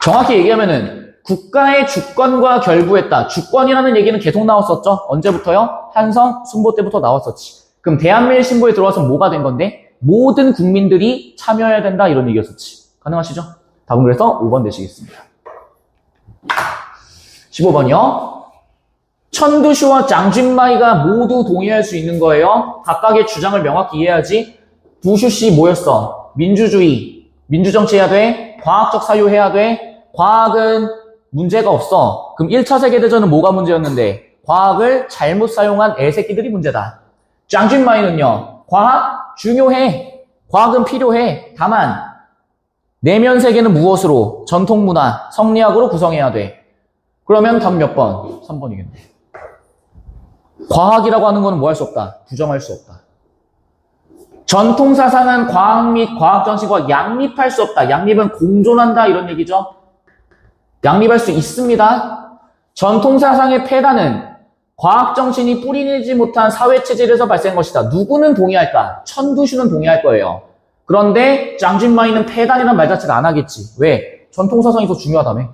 정확히 얘기하면은 국가의 주권과 결부했다. 주권이라는 얘기는 계속 나왔었죠. 언제부터요? 한성, 순보 때부터 나왔었지. 그럼 대한민일 신보에 들어와서 뭐가 된 건데? 모든 국민들이 참여해야 된다 이런 얘기였었지. 가능하시죠? 답은 그래서 5번 되시겠습니다. 15번이요. 천두슈와 장준마이가 모두 동의할 수 있는 거예요. 각각의 주장을 명확히 이해해야지. 두슈씨 뭐였어? 민주주의, 민주정치 해야 돼. 과학적 사유 해야 돼. 과학은 문제가 없어. 그럼 1차 세계대전은 뭐가 문제였는데? 과학을 잘못 사용한 애새끼들이 문제다. 장준마이는요. 과학 중요해. 과학은 필요해. 다만 내면 세계는 무엇으로? 전통문화, 성리학으로 구성해야 돼. 그러면 답 몇 번? 3번이겠네. 과학이라고 하는 거는 뭐 할 수 없다? 부정할 수 없다. 전통사상은 과학 및 과학 정신과 양립할 수 없다. 양립은 공존한다 이런 얘기죠. 양립할 수 있습니다. 전통사상의 폐단은 과학 정신이 뿌리내지 못한 사회체질에서 발생한 것이다. 누구는 동의할까? 천두슈는 동의할 거예요. 그런데 장준마이는 폐단이라는 말 자체를 안 하겠지. 왜? 전통사상이 더 중요하다며.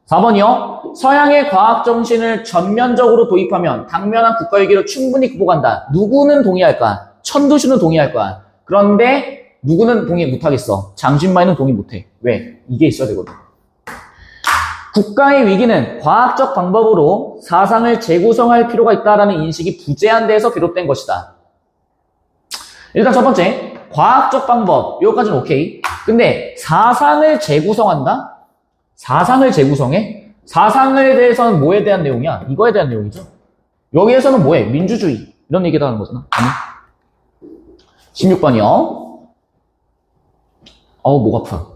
4번이요. 서양의 과학 정신을 전면적으로 도입하면 당면한 국가위기를 충분히 극복한다. 누구는 동의할까? 천두슈는 동의할 거야. 그런데 누구는 동의 못하겠어? 장준마이는 동의 못해. 왜? 이게 있어야 되거든. 국가의 위기는 과학적 방법으로 사상을 재구성할 필요가 있다는 인식이 부재한 데에서 비롯된 것이다. 일단 첫 번째, 과학적 방법. 여기까지는 오케이. 근데 사상을 재구성한다? 사상을 재구성해? 사상에 대해서는 뭐에 대한 내용이야? 이거에 대한 내용이죠. 여기에서는 뭐해? 민주주의. 이런 얘기를 하는 거잖아. 아니. 16번이요. 목 아파.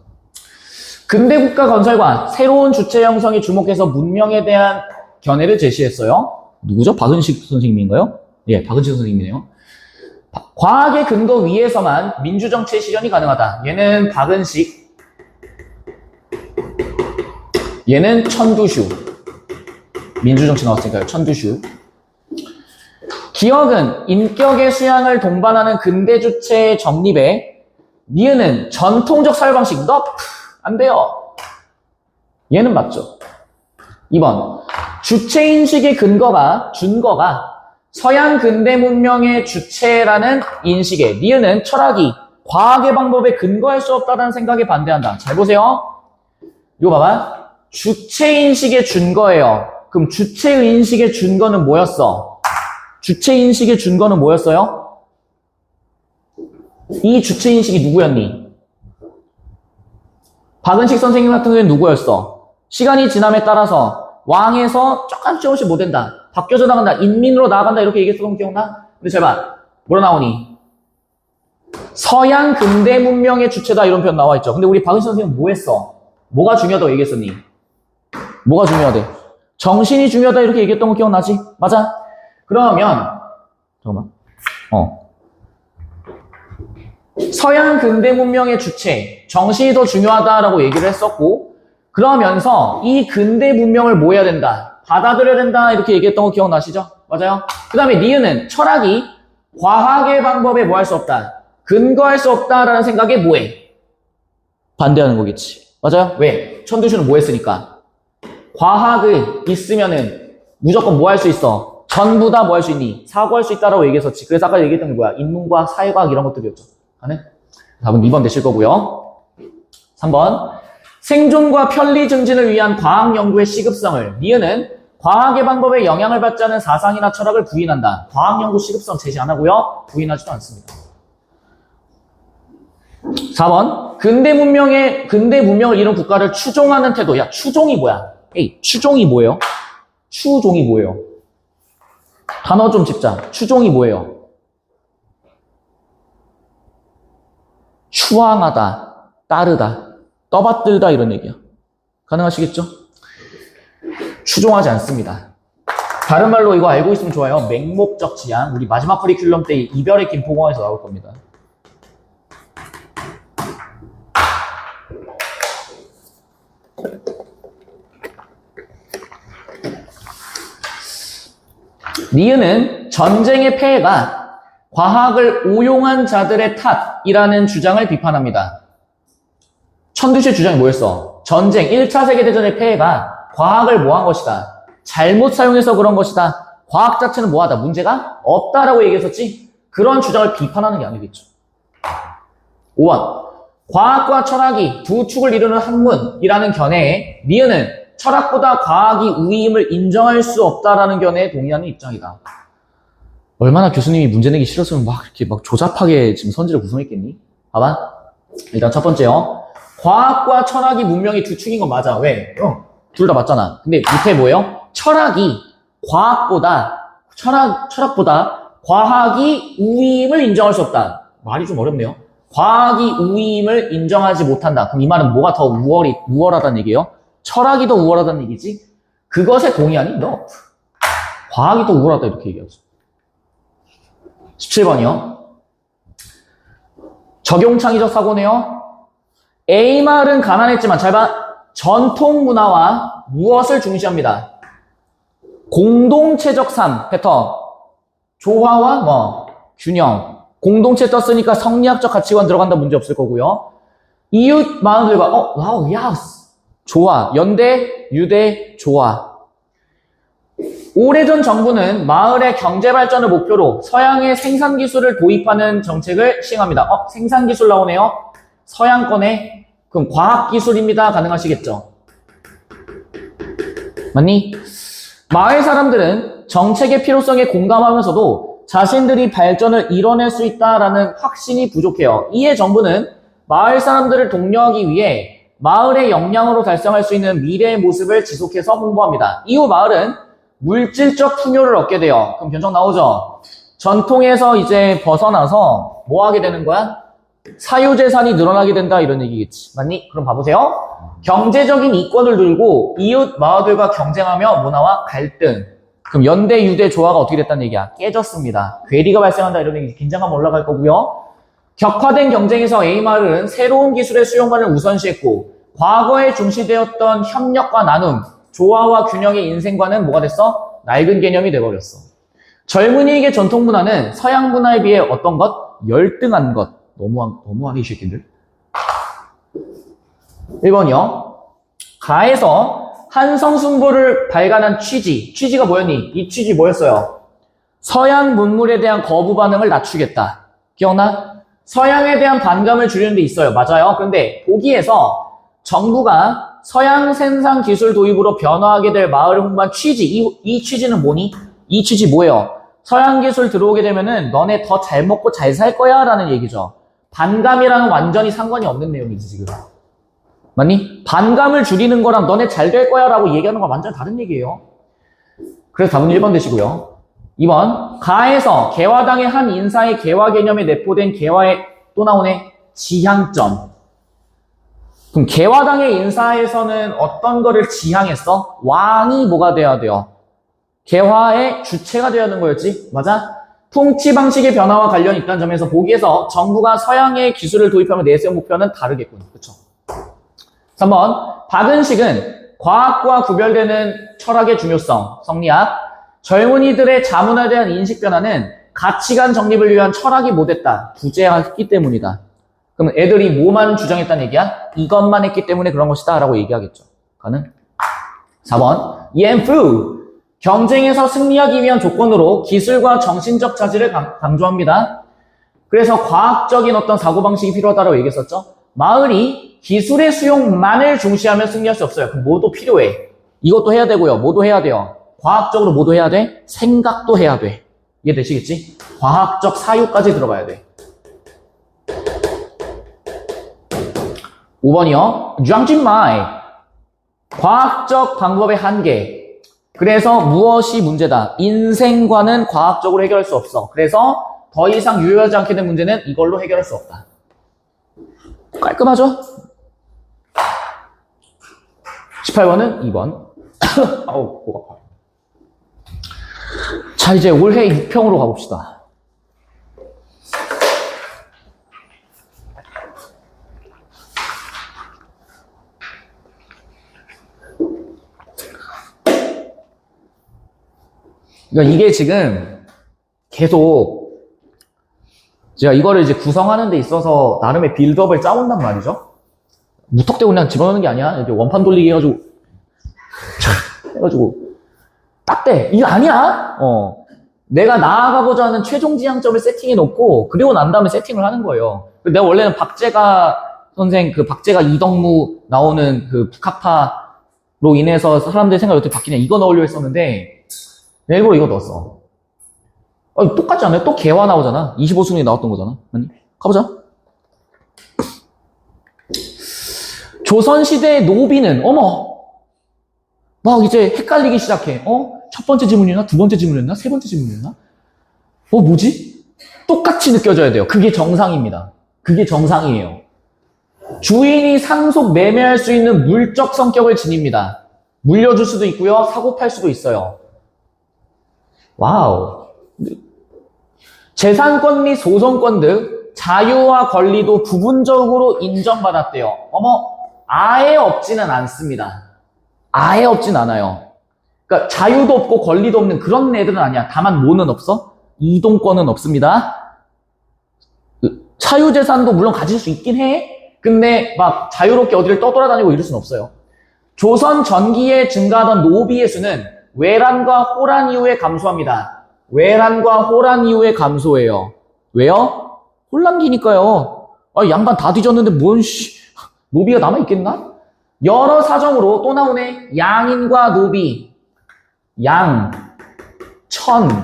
근대국가 건설과 새로운 주체 형성에 주목해서 문명에 대한 견해를 제시했어요. 누구죠? 박은식 선생님인가요? 예, 박은식 선생님이네요. 과학의 근거 위에서만 민주정치의 실현이 가능하다. 얘는 박은식. 얘는 천두슈. 민주정치 나왔으니까요. 천두슈. 기억은 인격의 수양을 동반하는 근대 주체의 정립에 니은은 전통적 사유방식. 안 돼요. 얘는 맞죠. 2번. 주체인식의 준거가 서양 근대 문명의 주체라는 인식에 니은은 철학이 과학의 방법에 근거할 수 없다는 생각에 반대한다. 잘 보세요. 이거 봐봐. 주체인식의 준거예요. 그럼 주체인식의 준거는 뭐였어? 주체인식의 준거는 뭐였어요? 이 주체인식이 누구였니? 박은식 선생님 같은 경우에는 누구였어? 시간이 지남에 따라서 왕에서 조금씩 못 된다. 바뀌어져 나간다. 인민으로 나아간다. 이렇게 얘기했었던 거 기억나? 근데 잘 봐. 뭐라 나오니? 서양 근대 문명의 주체다. 이런 표현 나와 있죠. 근데 우리 박은식 선생님은 뭐 했어? 뭐가 중요하다고 얘기했었니? 뭐가 중요하대? 정신이 중요하다. 이렇게 얘기했던 거 기억나지? 맞아? 그러면 잠깐만. 서양 근대 문명의 주체, 정신이 더 중요하다라고 얘기를 했었고, 그러면서 이 근대 문명을 뭐 해야 된다? 받아들여야 된다. 이렇게 얘기했던 거 기억나시죠? 맞아요? 그 다음에 니은은 철학이 과학의 방법에 뭐 할 수 없다? 근거할 수 없다라는 생각에 뭐해? 반대하는 거겠지. 맞아요? 왜? 천두시는 뭐 했으니까? 과학을 있으면은 무조건 뭐 할 수 있어? 전부 다 뭐 할 수 있니? 사고할 수 있다라고 얘기했었지. 그래서 아까 얘기했던 게 뭐야? 인문과학, 사회과학 이런 것들이었죠. 가네? 답은 2번 되실 거고요. 3번. 생존과 편리 증진을 위한 과학 연구의 시급성을 니은은 과학의 방법에 영향을 받지 않은 사상이나 철학을 부인한다. 과학 연구 시급성 제시 안 하고요. 부인하지도 않습니다. 4번. 근대 문명을 이룬 국가를 추종하는 태도. 야, 추종이 뭐야? 에이, 추종이 뭐예요? 추종이 뭐예요? 단어 좀 짚자. 추종이 뭐예요? 추앙하다, 따르다, 떠받들다 이런 얘기야. 가능하시겠죠? 추종하지 않습니다. 다른 말로 이거 알고 있으면 좋아요. 맹목적 지향. 우리 마지막 커리큘럼 때 이별의 김포공항에서 나올 겁니다. 니은은 전쟁의 폐해가 과학을 오용한 자들의 탓이라는 주장을 비판합니다. 천두시의 주장이 뭐였어? 전쟁, 1차 세계대전의 폐해가 과학을 뭐한 것이다? 잘못 사용해서 그런 것이다. 과학 자체는 뭐하다? 문제가 없다라고 얘기했었지? 그런 주장을 비판하는 게 아니겠죠. 5번. 과학과 철학이 두 축을 이루는 학문이라는 견해에 니은은 철학보다 과학이 우위임을 인정할 수 없다라는 견해에 동의하는 입장이다. 얼마나 교수님이 문제 내기 싫었으면 막 이렇게 막 조잡하게 지금 선지를 구성했겠니? 봐봐. 일단 첫 번째요. 과학과 철학이 문명의 두 축인 건 맞아. 왜? 둘 다 맞잖아. 근데 밑에 뭐예요? 철학이 철학보다 과학이 우위임을 인정할 수 없다. 말이 좀 어렵네요. 과학이 우위임을 인정하지 못한다. 그럼 이 말은 뭐가 더 우월하다는 얘기예요? 철학이 더 우월하다는 얘기지? 그것에 동의하니? 너. 과학이 더 우월하다 이렇게 얘기하죠. 17번이요. 적용 창의적 사고네요. A말은 가난했지만 잘 봐. 전통 문화와 무엇을 중시합니다. 공동체적 삶 패턴. 조화와 균형. 공동체 떴으니까 성리학적 가치관 들어간다 문제 없을 거고요. 이웃 마을들과 와우 야스. 조화. 연대, 유대, 조화. 오래전 정부는 마을의 경제 발전을 목표로 서양의 생산 기술을 도입하는 정책을 시행합니다. 생산 기술 나오네요. 서양권의 그럼 과학 기술입니다. 가능하시겠죠? 맞니? 마을 사람들은 정책의 필요성에 공감하면서도 자신들이 발전을 이뤄낼 수 있다라는 확신이 부족해요. 이에 정부는 마을 사람들을 독려하기 위해 마을의 역량으로 달성할 수 있는 미래의 모습을 지속해서 홍보합니다. 이후 마을은 물질적 풍요를 얻게 돼요. 그럼 견적 나오죠? 전통에서 이제 벗어나서 뭐 하게 되는 거야? 사유재산이 늘어나게 된다 이런 얘기겠지. 맞니? 그럼 봐보세요. 경제적인 이권을 들고 이웃 마을들과 경쟁하며 문화와 갈등. 그럼 연대, 유대, 조화가 어떻게 됐다는 얘기야? 깨졌습니다. 괴리가 발생한다 이런 얘기. 긴장감 올라갈 거고요. 격화된 경쟁에서 A마을은 새로운 기술의 수용만을 우선시했고 과거에 중시되었던 협력과 나눔, 조화와 균형의 인생관은 뭐가 됐어? 낡은 개념이 돼버렸어. 젊은이에게 전통 문화는 서양 문화에 비해 어떤 것? 열등한 것. 너무하네 이 새끼들. 1번이요. 가에서 한성순보를 발간한 취지가 뭐였니? 이 취지 뭐였어요? 서양 문물에 대한 거부 반응을 낮추겠다. 기억나? 서양에 대한 반감을 줄이는 데 있어요. 맞아요. 그런데 보기에서 정부가 서양 생산 기술 도입으로 변화하게 될 마을을 홍보한 취지. 이 취지는 뭐니? 이 취지 뭐예요? 서양 기술 들어오게 되면은 너네 더 잘 먹고 잘 살 거야 라는 얘기죠. 반감이랑은 완전히 상관이 없는 내용이지 지금. 맞니? 반감을 줄이는 거랑 너네 잘 될 거야 라고 얘기하는 건 완전 다른 얘기예요. 그래서 답은 1번 되시고요. 2번, 가에서 개화당의 한 인사의 개화 개념에 내포된 개화의 또 나오네 지향점. 그럼 개화당의 인사에서는 어떤 거를 지향했어? 왕이 뭐가 돼야 돼요? 개화의 주체가 되어야 하는 거였지? 맞아? 통치 방식의 변화와 관련이 있다는 점에서 보기에서 정부가 서양의 기술을 도입하며 내세운 목표는 다르겠군. 그렇죠? 3번, 박은식은 과학과 구별되는 철학의 중요성, 성리학, 젊은이들의 자문에 대한 인식 변화는 가치관 정립을 위한 철학이 못했다. 부재했기 때문이다. 그럼 애들이 뭐만 주장했다는 얘기야? 이것만 했기 때문에 그런 것이다 라고 얘기하겠죠. 가는? 4번, 이엔프 경쟁에서 승리하기 위한 조건으로 기술과 정신적 자질을 강조합니다. 그래서 과학적인 어떤 사고방식이 필요하다고 얘기했었죠. 마을이 기술의 수용만을 중시하면 승리할 수 없어요. 그럼 뭐도 필요해. 이것도 해야 되고요. 뭐도 해야 돼요. 과학적으로 뭐도 해야 돼? 생각도 해야 돼. 이해되시겠지? 과학적 사유까지 들어가야 돼. 5번이요. 장진마이 과학적 방법의 한계. 그래서 무엇이 문제다? 인생과는 과학적으로 해결할 수 없어. 그래서 더 이상 유효하지 않게 된 문제는 이걸로 해결할 수 없다. 깔끔하죠? 18번은 2번. 아우, 목 아파. 자, 이제 올해 6평으로 가봅시다. 그러니까 이게 지금 계속 제가 이거를 이제 구성하는 데 있어서 나름의 빌드업을 짜온단 말이죠. 무턱대고 그냥 집어넣는 게 아니야. 이렇게 원판 돌리기 해가지고 딱 돼. 이거 아니야. 내가 나아가고자 하는 최종 지향점을 세팅해 놓고 그리고 난 다음에 세팅을 하는 거예요. 내가 원래는 박재가 선생 그 박재가 이덕무 나오는 그 북학파로 인해서 사람들의 생각이 어떻게 바뀌냐 이거 넣으려고 했었는데 내가 일부러 이거 넣었어. 똑같지 않아요? 또 개화 나오잖아. 25순위 나왔던 거잖아. 아니? 가보자. 조선시대의 노비는, 막 이제 헷갈리기 시작해. 첫 번째 지문이었나? 두 번째 지문이었나? 세 번째 지문이었나? 뭐지? 똑같이 느껴져야 돼요. 그게 정상입니다. 그게 정상이에요. 주인이 상속 매매할 수 있는 물적 성격을 지닙니다. 물려줄 수도 있고요. 사고 팔 수도 있어요. 와우. 재산권 및 소송권 등 자유와 권리도 부분적으로 인정받았대요. 아예 없지는 않습니다. 아예 없진 않아요. 그러니까 자유도 없고 권리도 없는 그런 애들은 아니야. 다만 뭐는 없어? 이동권은 없습니다. 사유재산도 물론 가질 수 있긴 해. 근데 막 자유롭게 어디를 떠돌아다니고 이럴 수는 없어요. 조선 전기에 증가하던 노비의 수는 외란과 호란 이후에 감소합니다. 외란과 호란 이후에 감소해요. 왜요? 혼란기니까요. 양반 다 뒤졌는데 노비가 남아있겠나? 여러 사정으로 또 나오네. 양인과 노비, 양, 천의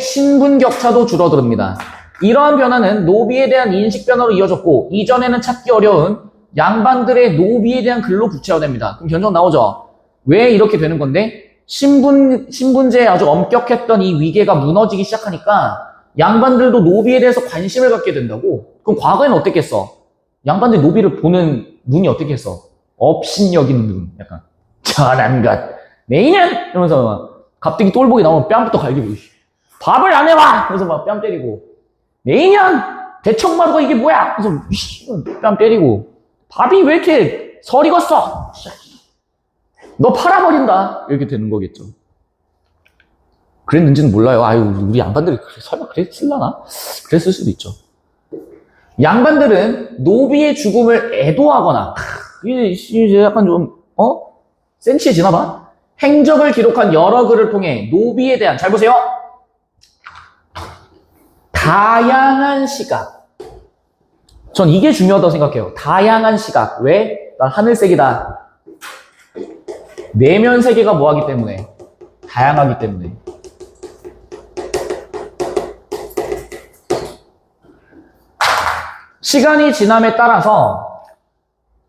신분 격차도 줄어듭니다. 이러한 변화는 노비에 대한 인식 변화로 이어졌고 이전에는 찾기 어려운 양반들의 노비에 대한 글로 구체화됩니다. 그럼 견적 나오죠? 왜 이렇게 되는 건데? 신분제에 아주 엄격했던 이 위계가 무너지기 시작하니까 양반들도 노비에 대해서 관심을 갖게 된다고? 그럼 과거에는 어땠겠어? 양반들이 노비를 보는 눈이 어땠겠어? 업신여기는 눈. 약간 잘한 것. 내 인연! 이러면서 막 갑자기 똘보기 나오면 뺨부터 갈기고 밥을 안 해와! 그래서 막 뺨 때리고 내 인연! 대청마루가 이게 뭐야! 그래서 뺨 때리고 밥이 왜 이렇게 설 익었어! 너 팔아버린다. 이렇게 되는 거겠죠. 그랬는지는 몰라요. 우리 양반들이 설마 그랬을라나? 그랬을 수도 있죠. 양반들은 노비의 죽음을 애도하거나, 이제 약간 좀, 센치해지나 봐? 행적을 기록한 여러 글을 통해 노비에 대한, 잘 보세요. 다양한 시각. 전 이게 중요하다고 생각해요. 다양한 시각. 왜? 하늘색이다. 내면 세계가 뭐하기 때문에? 다양하기 때문에. 시간이 지남에 따라서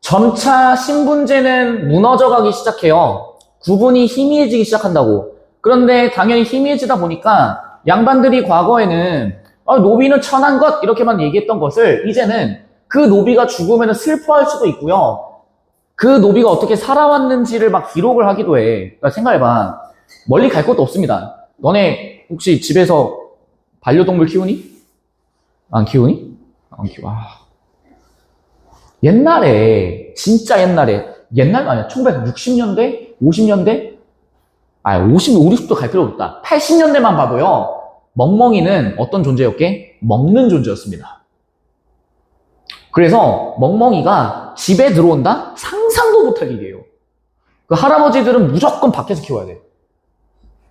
점차 신분제는 무너져가기 시작해요. 구분이 희미해지기 시작한다고. 그런데 당연히 희미해지다 보니까 양반들이 과거에는 노비는 천한 것 이렇게만 얘기했던 것을 이제는 그 노비가 죽으면 슬퍼할 수도 있고요. 그 노비가 어떻게 살아왔는지를 막 기록을 하기도 해. 그러니까 생각해봐. 멀리 갈 것도 없습니다. 너네 혹시 집에서 반려동물 키우니? 안 키우니? 안 키워. 옛날에, 진짜 옛날 아니야. 1960년대? 50년대? 50도 갈 필요 없다. 80년대만 봐도요. 멍멍이는 어떤 존재였게? 먹는 존재였습니다. 그래서 멍멍이가 집에 들어온다? 상상도 못할 일이에요. 그 할아버지들은 무조건 밖에서 키워야 돼.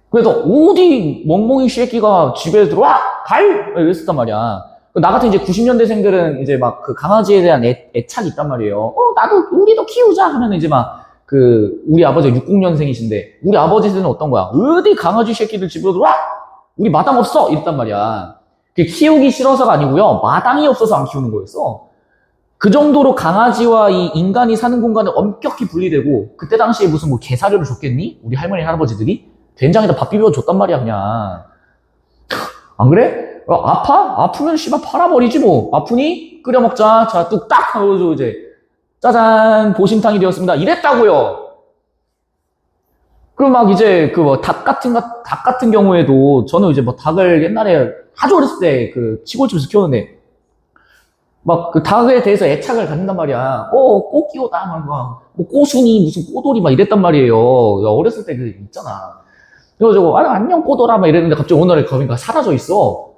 그래서 어디 멍멍이 새끼가 집에 들어와? 갈? 이랬었단 말이야. 나 같은 이제 90년대생들은 이제 막 그 강아지에 대한 애착이 있단 말이에요. 우리도 키우자 하면 이제 막 우리 아버지가 60년생이신데, 우리 아버지들은 어떤 거야? 어디 강아지 새끼들 집으로 들어와? 우리 마당 없어! 이랬단 말이야. 그게 키우기 싫어서가 아니고요. 마당이 없어서 안 키우는 거였어. 그 정도로 강아지와 이 인간이 사는 공간을 엄격히 분리되고, 그때 당시에 무슨 뭐 게사료를 줬겠니? 우리 할머니, 할아버지들이? 된장에다 밥 비벼줬단 말이야, 그냥. 안 그래? 아프면 씨발 팔아버리지 뭐. 아프니? 끓여 먹자. 자, 뚝딱 하고 이제 짜잔 보신탕이 되었습니다. 이랬다고요. 그럼 막 이제 닭 같은 경우에도 저는 이제 뭐 닭을 옛날에 아주 어렸을 때 시골집에서 키웠는데 막 닭에 대해서 애착을 갖는단 말이야. 꽃기호다 뭐 꼬순이 무슨 꼬돌이 막 이랬단 말이에요. 어렸을 때 있잖아. 그래가지고 안녕 꼬돌아 막 이랬는데 갑자기 오늘의 거미가 사라져 있어.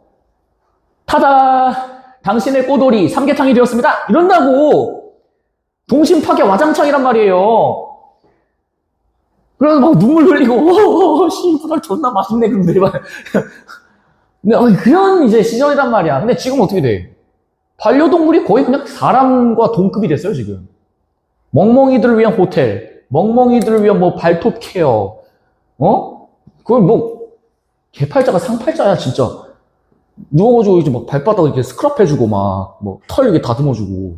타다! 당신의 꼬돌이 삼계탕이 되었습니다. 이런다고! 동심파괴 와장창이란 말이에요. 그래서 막 눈물 흘리고, 씨발, 존나 맛있네, 근데 막. 근데 그런 이제 시절이란 말이야. 근데 지금 어떻게 돼? 반려동물이 거의 그냥 사람과 동급이 됐어요, 지금. 멍멍이들을 위한 호텔, 멍멍이들을 위한 뭐 발톱 케어, 그건 뭐, 개팔자가 상팔자야, 진짜. 누워가지고 이제 막 발바닥 이렇게 스크럽 해주고 뭐 털 이렇게 다듬어주고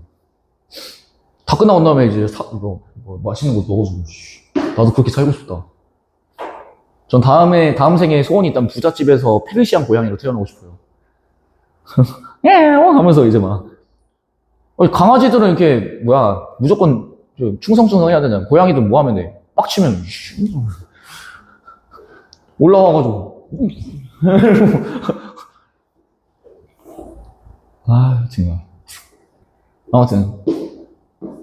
다 끝나고 다음에 이제 뭐 맛있는 거 넣어주고. 나도 그렇게 살고 싶다. 전 다음 생에 소원이 있다면 부잣집에서 페르시안 고양이로 태어나고 싶어요. 하면서 이제 막 강아지들은 이렇게 무조건 충성충성 해야 되잖아. 고양이들은 뭐 하면 돼? 빡치면 올라와가지고 정말. 아무튼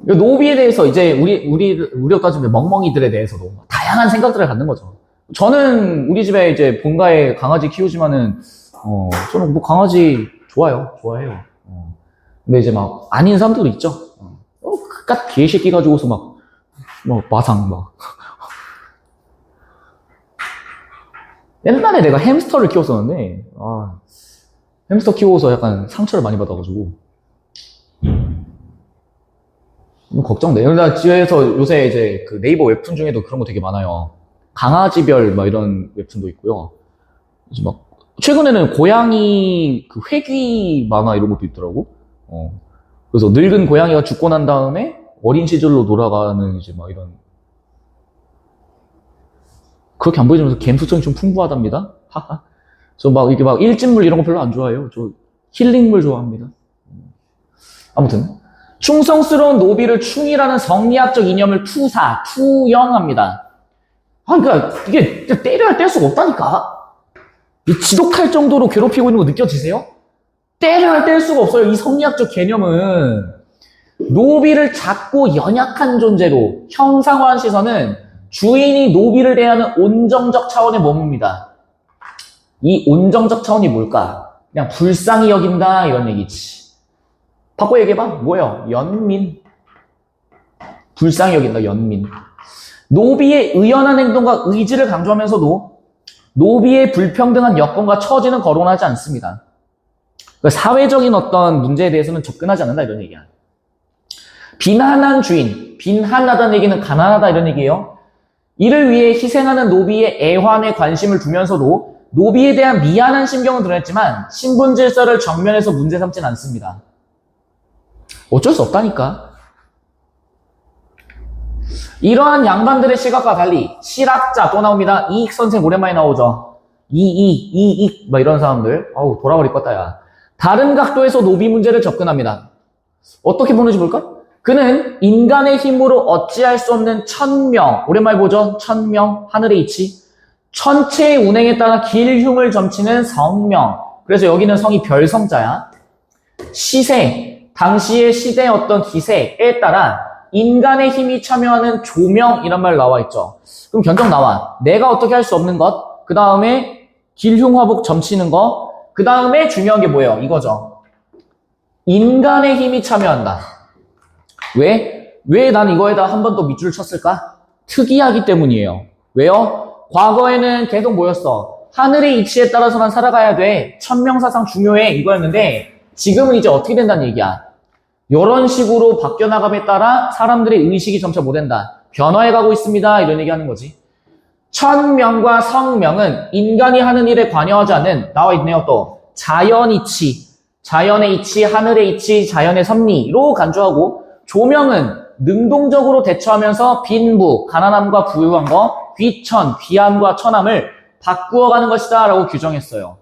노비에 대해서 이제 우리가 따지면 멍멍이들에 대해서도 다양한 생각들을 갖는 거죠. 저는 우리 집에 이제 본가에 강아지 키우지만은 저는 뭐 강아지 좋아해요. 근데 이제 막 아닌 사람들도 있죠. 그깟 개새끼 가지고서 막 마상 옛날에 내가 햄스터를 키웠었는데 햄스터 키워서 약간 상처를 많이 받아가지고 걱정돼. 나 집에서 요새 이제 네이버 웹툰 중에도 그런 거 되게 많아요. 강아지별 이런 웹툰도 있고요. 이제 최근에는 고양이 회귀 만화 이런 것도 있더라고. 그래서 늙은 고양이가 죽고 난 다음에 어린 시절로 돌아가는 이제 이런. 그렇게 안 보여주면서 갬수성이 좀 풍부하답니다. 저 이렇게 일진물 이런 거 별로 안 좋아해요. 저 힐링물 좋아합니다. 아무튼 충성스러운 노비를 충이라는 성리학적 이념을 투영합니다. 그러니까 이게 때려야 뗄 수가 없다니까. 지독할 정도로 괴롭히고 있는 거 느껴지세요? 때려야 뗄 수가 없어요. 이 성리학적 개념은 노비를 작고 연약한 존재로 형상화한 시선은 주인이 노비를 대하는 온정적 차원에 머뭅니다. 이 온정적 차원이 뭘까? 그냥 불쌍히 여긴다 이런 얘기지. 바꿔 얘기해봐. 뭐예요? 연민. 불쌍히 여긴다. 연민. 노비의 의연한 행동과 의지를 강조하면서도 노비의 불평등한 여건과 처지는 거론하지 않습니다. 그러니까 사회적인 어떤 문제에 대해서는 접근하지 않는다 이런 얘기야. 빈한한 주인, 빈한하다는 얘기는 가난하다 이런 얘기예요. 이를 위해 희생하는 노비의 애환에 관심을 두면서도 노비에 대한 미안한 심경은 드러냈지만 신분 질서를 정면에서 문제 삼진 않습니다. 어쩔 수 없다니까. 이러한 양반들의 시각과 달리 실학자 또 나옵니다. 이익 선생 오랜만에 나오죠. 이익 막 이런 사람들. 어우 돌아버릴 거다 야. 다른 각도에서 노비 문제를 접근합니다. 어떻게 보는지 볼까? 그는 인간의 힘으로 어찌할 수 없는 천명, 오랜만에 보죠? 천명, 하늘의 이치. 천체의 운행에 따라 길흉을 점치는 성명. 그래서 여기는 성이 별성자야. 시세, 당시의 시대의 어떤 기세에 따라 인간의 힘이 참여하는 조명 이란 말 나와 있죠. 그럼 견적 나와. 내가 어떻게 할 수 없는 것, 그 다음에 길흉화복 점치는 것, 그 다음에 중요한 게 뭐예요? 이거죠. 인간의 힘이 참여한다. 왜 난 이거에다 한 번 더 밑줄을 쳤을까? 특이하기 때문이에요. 왜요? 과거에는 계속 뭐였어? 하늘의 이치에 따라서만 살아가야 돼. 천명사상 중요해. 이거였는데 지금은 이제 어떻게 된다는 얘기야. 이런 식으로 바뀌어나감에 따라 사람들의 의식이 점차 뭐 된다? 변화해가고 있습니다. 이런 얘기하는 거지. 천명과 성명은 인간이 하는 일에 관여하지 않는, 나와 있네요 또, 자연이치, 자연의 이치, 하늘의 이치, 자연의 섭리로 간주하고, 조명은 능동적으로 대처하면서 빈부, 가난함과 부유한 거, 귀천, 귀함과 천함을 바꾸어가는 것이다 라고 규정했어요.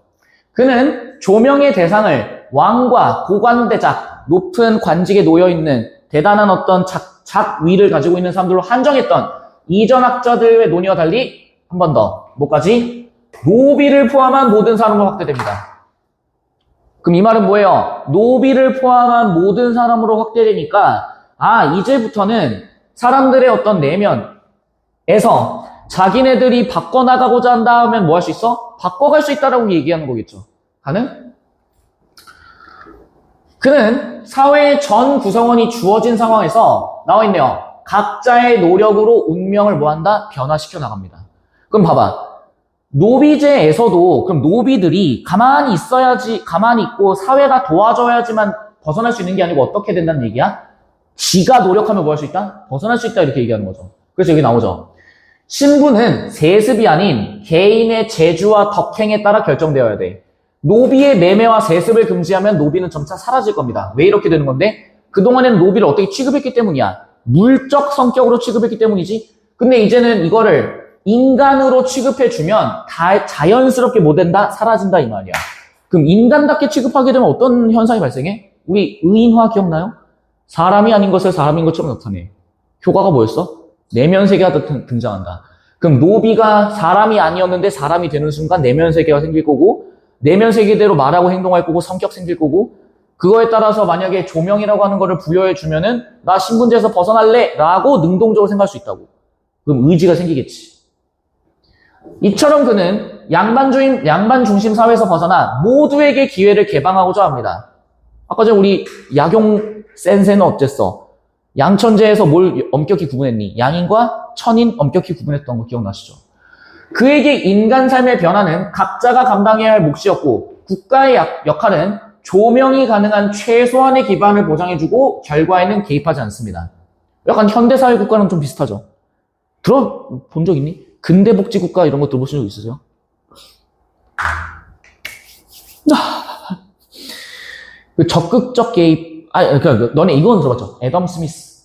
그는 조명의 대상을 왕과 고관대작, 높은 관직에 놓여있는 대단한 어떤 작위를 가지고 있는 사람들로 한정했던 이전 학자들의 논의와 달리 한 번 더, 뭐까지? 노비를 포함한 모든 사람으로 확대됩니다. 그럼 이 말은 뭐예요? 노비를 포함한 모든 사람으로 확대되니까 이제부터는 사람들의 어떤 내면에서 자기네들이 바꿔나가고자 한다 하면 뭐 할 수 있어? 바꿔갈 수 있다라고 얘기하는 거겠죠. 가능? 그는 사회의 전 구성원이 주어진 상황에서 나와 있네요. 각자의 노력으로 운명을 뭐한다? 변화시켜 나갑니다. 그럼 봐봐. 노비제에서도 그럼 노비들이 가만히 있어야지, 가만히 있고 사회가 도와줘야지만 벗어날 수 있는 게 아니고 어떻게 된다는 얘기야? 지가 노력하면 뭐 할 수 있다? 벗어날 수 있다 이렇게 얘기하는 거죠. 그래서 여기 나오죠. 신분은 세습이 아닌 개인의 재주와 덕행에 따라 결정되어야 돼. 노비의 매매와 세습을 금지하면 노비는 점차 사라질 겁니다. 왜 이렇게 되는 건데? 그동안에는 노비를 어떻게 취급했기 때문이야. 물적 성격으로 취급했기 때문이지. 근데 이제는 이거를 인간으로 취급해주면 다 자연스럽게 뭐 된다? 사라진다 이 말이야. 그럼 인간답게 취급하게 되면 어떤 현상이 발생해? 우리 의인화 기억나요? 사람이 아닌 것을 사람인 것처럼 나타내. 효과가 뭐였어? 내면세계가 등장한다. 그럼 노비가 사람이 아니었는데 사람이 되는 순간 내면세계가 생길 거고, 내면세계대로 말하고 행동할 거고, 성격 생길 거고, 그거에 따라서 만약에 조명이라고 하는 거를 부여해주면은 나 신분제에서 벗어날래 라고 능동적으로 생각할 수 있다고. 그럼 의지가 생기겠지. 이처럼 그는 양반 중심 사회에서 벗어나 모두에게 기회를 개방하고자 합니다. 아까 전에 우리 약용 센세는 어땠어? 양천제에서 뭘 엄격히 구분했니? 양인과 천인 엄격히 구분했던 거 기억나시죠? 그에게 인간 삶의 변화는 각자가 감당해야 할 몫이었고 국가의 역할은 조명이 가능한 최소한의 기반을 보장해주고 결과에는 개입하지 않습니다. 약간 현대사회 국가랑 좀 비슷하죠? 들어본 적 있니? 근대복지국가 이런 거 들어보신 적 있으세요? 그 적극적 개입, 너네 이건 들어봤죠? 애덤 스미스.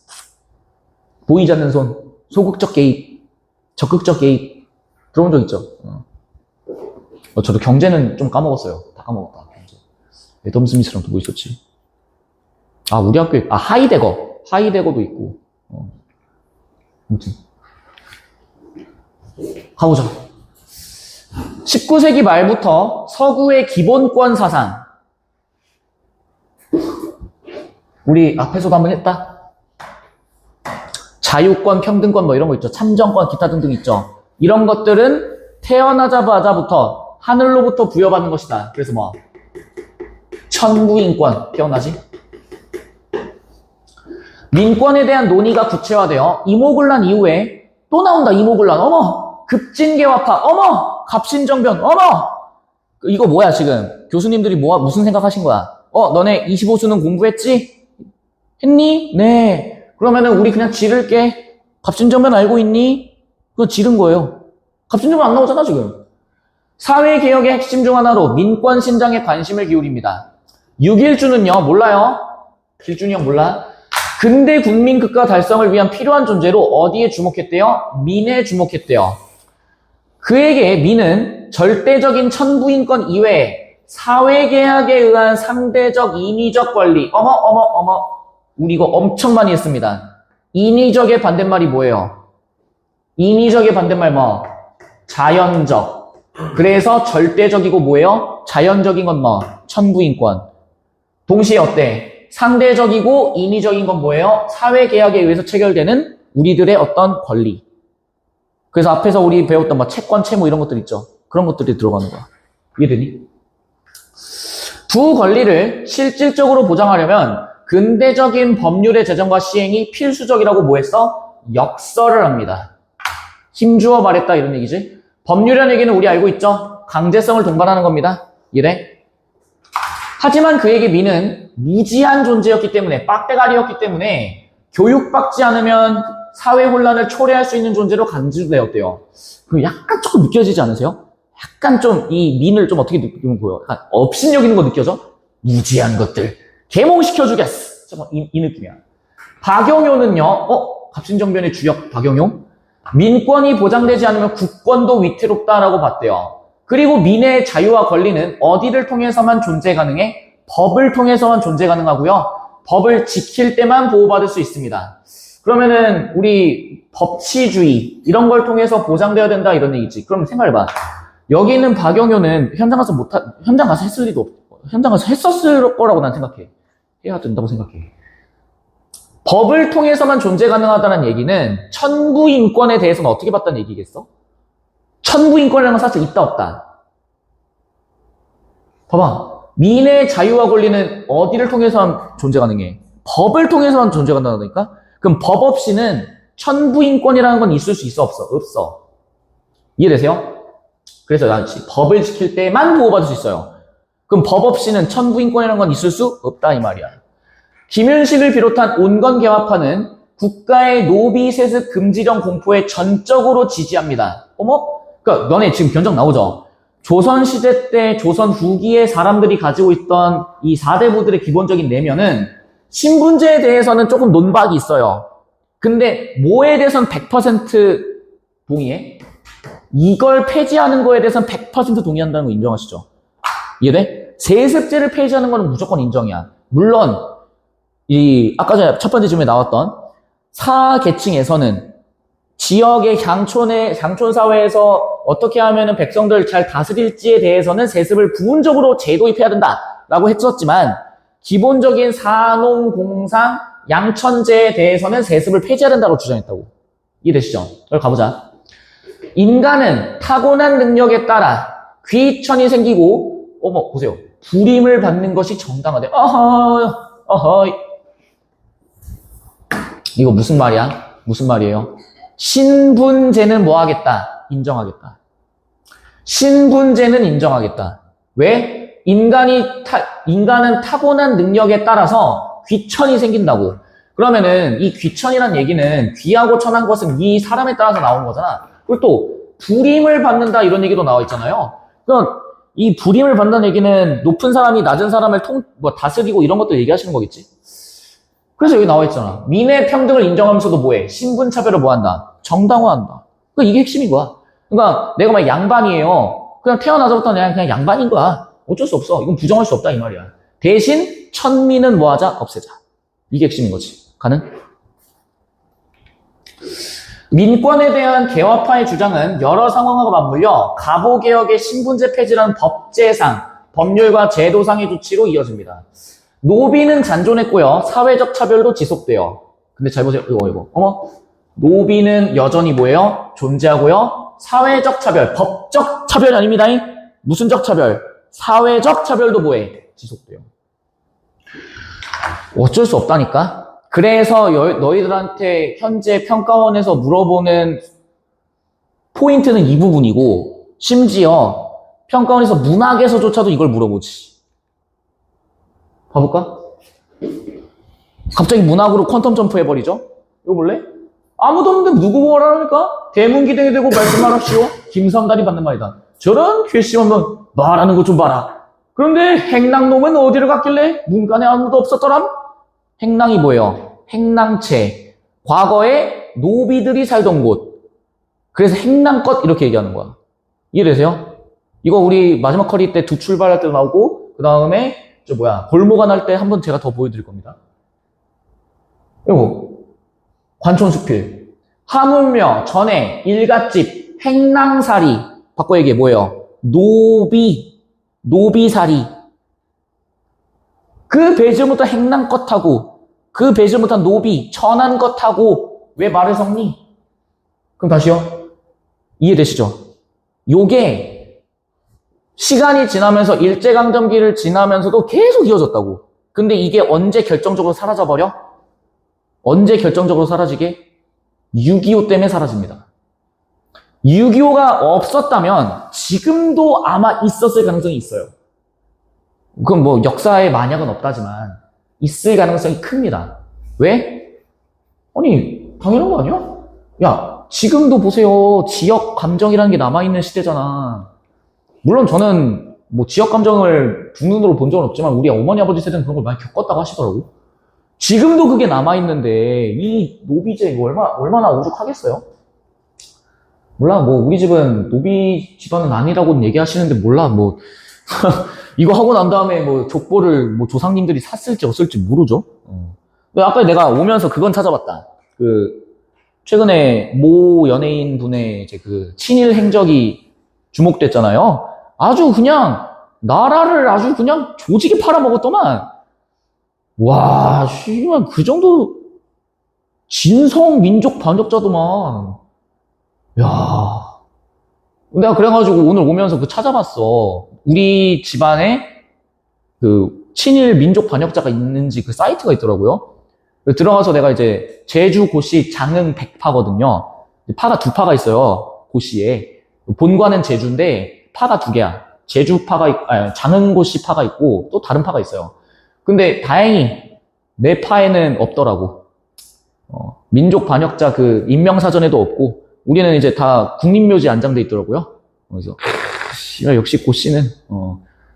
보이지 않는 손, 소극적 개입, 적극적 개입. 들어본 적 있죠? 저도 경제는 좀 까먹었어요. 다 까먹었다. 애덤 스미스랑 또 뭐 있었지? 우리 학교에, 하이데거도 있고. 아무튼. 가보자. 19세기 말부터 서구의 기본권 사상. 우리 앞에서도 한번 했다. 자유권, 평등권 뭐 이런 거 있죠. 참정권, 기타 등등 있죠. 이런 것들은 태어나자마자부터 하늘로부터 부여받는 것이다. 그래서 뭐 천부인권 기억나지? 민권에 대한 논의가 구체화되어 이모군란 이후에 또 나온다. 이모군란. 어머! 급진개화파. 어머! 갑신정변. 어머! 이거 뭐야 지금? 교수님들이 무슨 생각하신 거야? 너네 25수는 공부했지? 했니? 네. 그러면은 우리 그냥 지를게. 갑진정변 알고 있니? 그거 지른 거예요. 갑진정변 안 나오잖아, 지금. 사회개혁의 핵심 중 하나로 민권 신장에 관심을 기울입니다. 6일주는요, 몰라요? 길준이 형 몰라? 근대 국민 극과 달성을 위한 필요한 존재로 어디에 주목했대요? 민에 주목했대요. 그에게 민은 절대적인 천부인권 이외에 사회계약에 의한 상대적 인위적 권리. 어머. 우리 이거 엄청 많이 했습니다. 인위적의 반대말이 뭐예요? 인위적의 반대말 뭐? 자연적. 그래서 절대적이고 뭐예요? 자연적인 건 뭐? 천부인권. 동시에 어때? 상대적이고 인위적인 건 뭐예요? 사회계약에 의해서 체결되는 우리들의 어떤 권리. 그래서 앞에서 우리 배웠던 뭐 채권, 채무 이런 것들 있죠. 그런 것들이 들어가는 거야. 이해되니? 두 권리를 실질적으로 보장하려면 근대적인 법률의 제정과 시행이 필수적이라고 뭐 했어? 역설을 합니다. 힘주어 말했다 이런 얘기지. 법률이라는 얘기는 우리 알고 있죠? 강제성을 동반하는 겁니다. 이래. 하지만 그에게 민은 무지한 존재였기 때문에, 빡대가리였기 때문에 교육받지 않으면 사회 혼란을 초래할 수 있는 존재로 간주되었대요. 그 약간 조금 느껴지지 않으세요? 약간 좀 이 민을 좀 어떻게 느끼면 보여? 약간 업신 여기는 거 느껴져? 무지한 것들. 계몽시켜주겠어. 잠깐 이 느낌이야. 박영효는요, 갑신정변의 주역 박영효? 민권이 보장되지 않으면 국권도 위태롭다라고 봤대요. 그리고 민의 자유와 권리는 어디를 통해서만 존재 가능해? 법을 통해서만 존재 가능하고요. 법을 지킬 때만 보호받을 수 있습니다. 그러면은 우리 법치주의 이런 걸 통해서 보장되어야 된다 이런 얘기지. 그럼 생각해봐. 여기 있는 박영효는 현장 가서 했을 리도 없고 현장 가서 했었을 거라고 난 생각해. 해야 된다고 생각해. 법을 통해서만 존재 가능하다는 얘기는 천부인권에 대해서는 어떻게 봤다는 얘기겠어? 천부인권이라는 건 사실 있다 없다. 봐봐. 민의 자유와 권리는 어디를 통해서만 존재 가능해? 법을 통해서만 존재 가능하다니까? 그럼 법 없이는 천부인권이라는 건 있을 수 있어 없어? 없어. 이해되세요? 그래서 법을 지킬 때만 보호받을 수 있어요. 그럼 법 없이는 천부인권이라는 건 있을 수 없다 이 말이야. 김윤식을 비롯한 온건개화파는 국가의 노비 세습 금지령 공포에 전적으로 지지합니다. 그러니까 너네 지금 견적 나오죠? 조선시대 때 조선 후기의 사람들이 가지고 있던 이 4대부들의 기본적인 내면은 신분제에 대해서는 조금 논박이 있어요. 근데 뭐에 대해서는 100% 동의해? 이걸 폐지하는 거에 대해서는 100% 동의한다는 거 인정하시죠? 이해돼? 세습제를 폐지하는 거는 무조건 인정이야. 물론 아까 전에 첫 번째 질문에 나왔던 사계층에서는 지역의 향촌 사회에서 어떻게 하면은 백성들 잘 다스릴지에 대해서는 세습을 부분적으로 재도입해야 된다라고 했었지만 기본적인 산농, 공상, 양천제에 대해서는 세습을 폐지해야 된다고 주장했다고. 이해되시죠? 여기 가보자. 인간은 타고난 능력에 따라 귀천이 생기고, 보세요. 불임을 받는 것이 정당하대. 이거 무슨 말이야? 무슨 말이에요? 신분제는 뭐 하겠다? 인정하겠다. 신분제는 인정하겠다. 왜? 인간은 타고난 능력에 따라서 귀천이 생긴다고. 그러면은 이 귀천이란 얘기는 귀하고 천한 것은 이 사람에 따라서 나온 거잖아. 그리고 또 불임을 받는다 이런 얘기도 나와 있잖아요. 그럼 이 불임을 받는다는 얘기는 높은 사람이 낮은 사람을 다스리고 이런 것도 얘기하시는 거겠지. 그래서 여기 나와 있잖아. 민의 평등을 인정하면서도 뭐해? 신분차별을 뭐한다? 정당화한다. 그러니까 이게 핵심인 거야. 그러니까 내가 막 양반이에요. 그냥 태어나서부터 그냥 양반인 거야. 어쩔 수 없어. 이건 부정할 수 없다 이 말이야. 대신 천민은 뭐하자? 없애자. 이게 핵심인 거지. 가능? 민권에 대한 개화파의 주장은 여러 상황과 맞물려 가보개혁의 신분제 폐지라는 법제상, 법률과 제도상의 조치로 이어집니다. 노비는 잔존했고요. 사회적 차별도 지속돼요. 근데 잘 보세요. 이거. 노비는 여전히 뭐예요? 존재하고요. 사회적 차별, 법적 차별이 아닙니다. 무슨적 차별? 사회적 차별도 뭐해? 지속돼요. 어쩔 수 없다니까? 그래서 너희들한테 현재 평가원에서 물어보는 포인트는 이 부분이고, 심지어 평가원에서 문학에서조차도 이걸 물어보지. 봐볼까? 갑자기 문학으로 퀀텀 점프 해버리죠? 이거 볼래? 아무도 없는데 누구 뭐라니까? 대문기등이 되고 말씀하랍시오. 김삼달이 받는 말이다. 저런 괘씸 한번 말하는 것 좀 봐라. 그런데 행랑놈은 어디를 갔길래 문간에 아무도 없었더람? 행랑이 뭐예요? 행랑채. 과거에 노비들이 살던 곳. 그래서 행랑껏 이렇게 얘기하는 거야. 이해되세요? 이거 우리 마지막 커리 때 두 출발할 때 나오고 그 다음에 골모관 할 때 한번 제가 더 보여드릴 겁니다. 이거 관촌수필. 하물며 전에 일갓집 행랑살이 바꿔 얘기해 뭐예요? 노비살이. 그 배지부터 행랑껏하고 그 배지부터 노비 천한껏하고 왜 말을 섞니? 그럼 다시요. 이해되시죠? 요게 시간이 지나면서 일제강점기를 지나면서도 계속 이어졌다고. 근데 이게 언제 결정적으로 사라져버려? 언제 결정적으로 사라지게? 6.25 때문에 사라집니다. 6.25가 없었다면 지금도 아마 있었을 가능성이 있어요. 그건 뭐 역사에 만약은 없다지만 있을 가능성이 큽니다. 왜? 아니 당연한 거 아니야? 야 지금도 보세요. 지역 감정이라는 게 남아있는 시대잖아. 물론 저는 뭐 지역 감정을 두 눈으로 본 적은 없지만 우리 어머니 아버지 세대는 그런 걸 많이 겪었다고 하시더라고. 지금도 그게 남아있는데 이 노비제 이거 얼마나 오죽하겠어요? 몰라 뭐 우리 집은 노비 집안은 아니라고는 얘기하시는데 몰라 뭐 이거 하고 난 다음에 뭐 족보를 뭐 조상님들이 샀을지 없을지 모르죠. 근데 아까 내가 오면서 그건 찾아봤다. 그 최근에 모 연예인 분의 이제 그 친일 행적이 주목됐잖아요. 아주 그냥 나라를 아주 그냥 조직에 팔아먹었더만. 와, 씨발 그 정도 진성 민족 반역자더만. 야, 내가 그래가지고 오늘 오면서 그 찾아봤어. 우리 집안에 그 친일 민족 반역자가 있는지 그 사이트가 있더라고요. 들어가서 내가 이제 제주 고시 장흥 백파거든요. 파가 두 파가 있어요. 고시에. 본관은 제주인데 파가 두 개야. 제주 파가 장흥 고시 파가 있고 또 다른 파가 있어요. 근데 다행히 내 파에는 없더라고. 민족 반역자 그 인명사전에도 없고 우리는 이제 다 국립묘지 안장돼 있더라고요. 그래서 역시 고씨는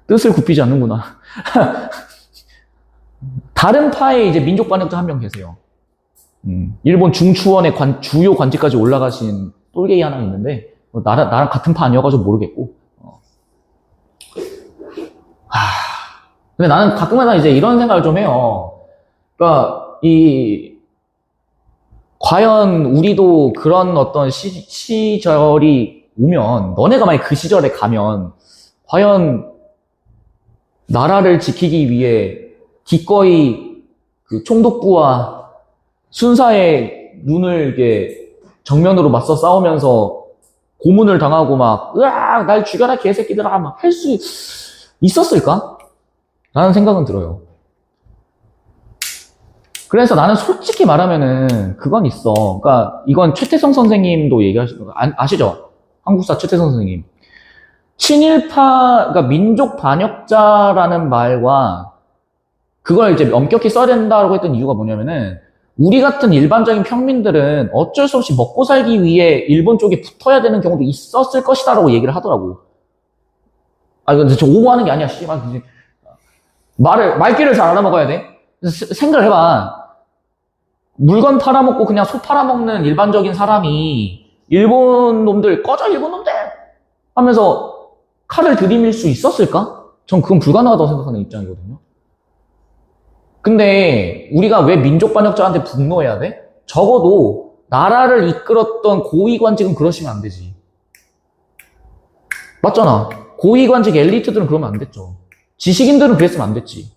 뜻을 굽히지 않는구나. 다른 파에 이제 민족 반역자 한 명 계세요. 일본 중추원의 주요 관직까지 올라가신 똘개이 하나 있는데 나랑 같은 파 아니어가지고 모르겠고. 근데 나는 가끔마다 이제 이런 생각을 좀 해요. 그러니까 과연 우리도 그런 어떤 시절이 오면 너네가 만약 그 시절에 가면 과연 나라를 지키기 위해 기꺼이 그 총독부와 순사의 눈을 이렇게 정면으로 맞서 싸우면서 고문을 당하고 막 으악 날 죽여라 개새끼들아 막 할 수 있었을까? 라는 생각은 들어요. 그래서 나는 솔직히 말하면은 그건 있어. 그러니까 이건 최태성 선생님도 얘기하시는 거 아시죠? 한국사 최태성 선생님. 친일파, 그러니까 민족 반역자라는 말과 그걸 이제 엄격히 써야 된다고 했던 이유가 뭐냐면은 우리 같은 일반적인 평민들은 어쩔 수 없이 먹고 살기 위해 일본 쪽에 붙어야 되는 경우도 있었을 것이다라고 얘기를 하더라고. 근데 저 오버하는 게 아니야. 씨발. 말귀를 잘 알아먹어야 돼. 생각을 해봐. 물건 팔아먹고 그냥 소 팔아먹는 일반적인 사람이 일본 놈들 꺼져 일본 놈들 하면서 칼을 들이밀 수 있었을까? 전 그건 불가능하다고 생각하는 입장이거든요. 근데 우리가 왜 민족 반역자한테 분노해야 돼? 적어도 나라를 이끌었던 고위관직은 그러시면 안 되지. 맞잖아. 고위관직 엘리트들은 그러면 안 됐죠. 지식인들은 그랬으면 안 됐지.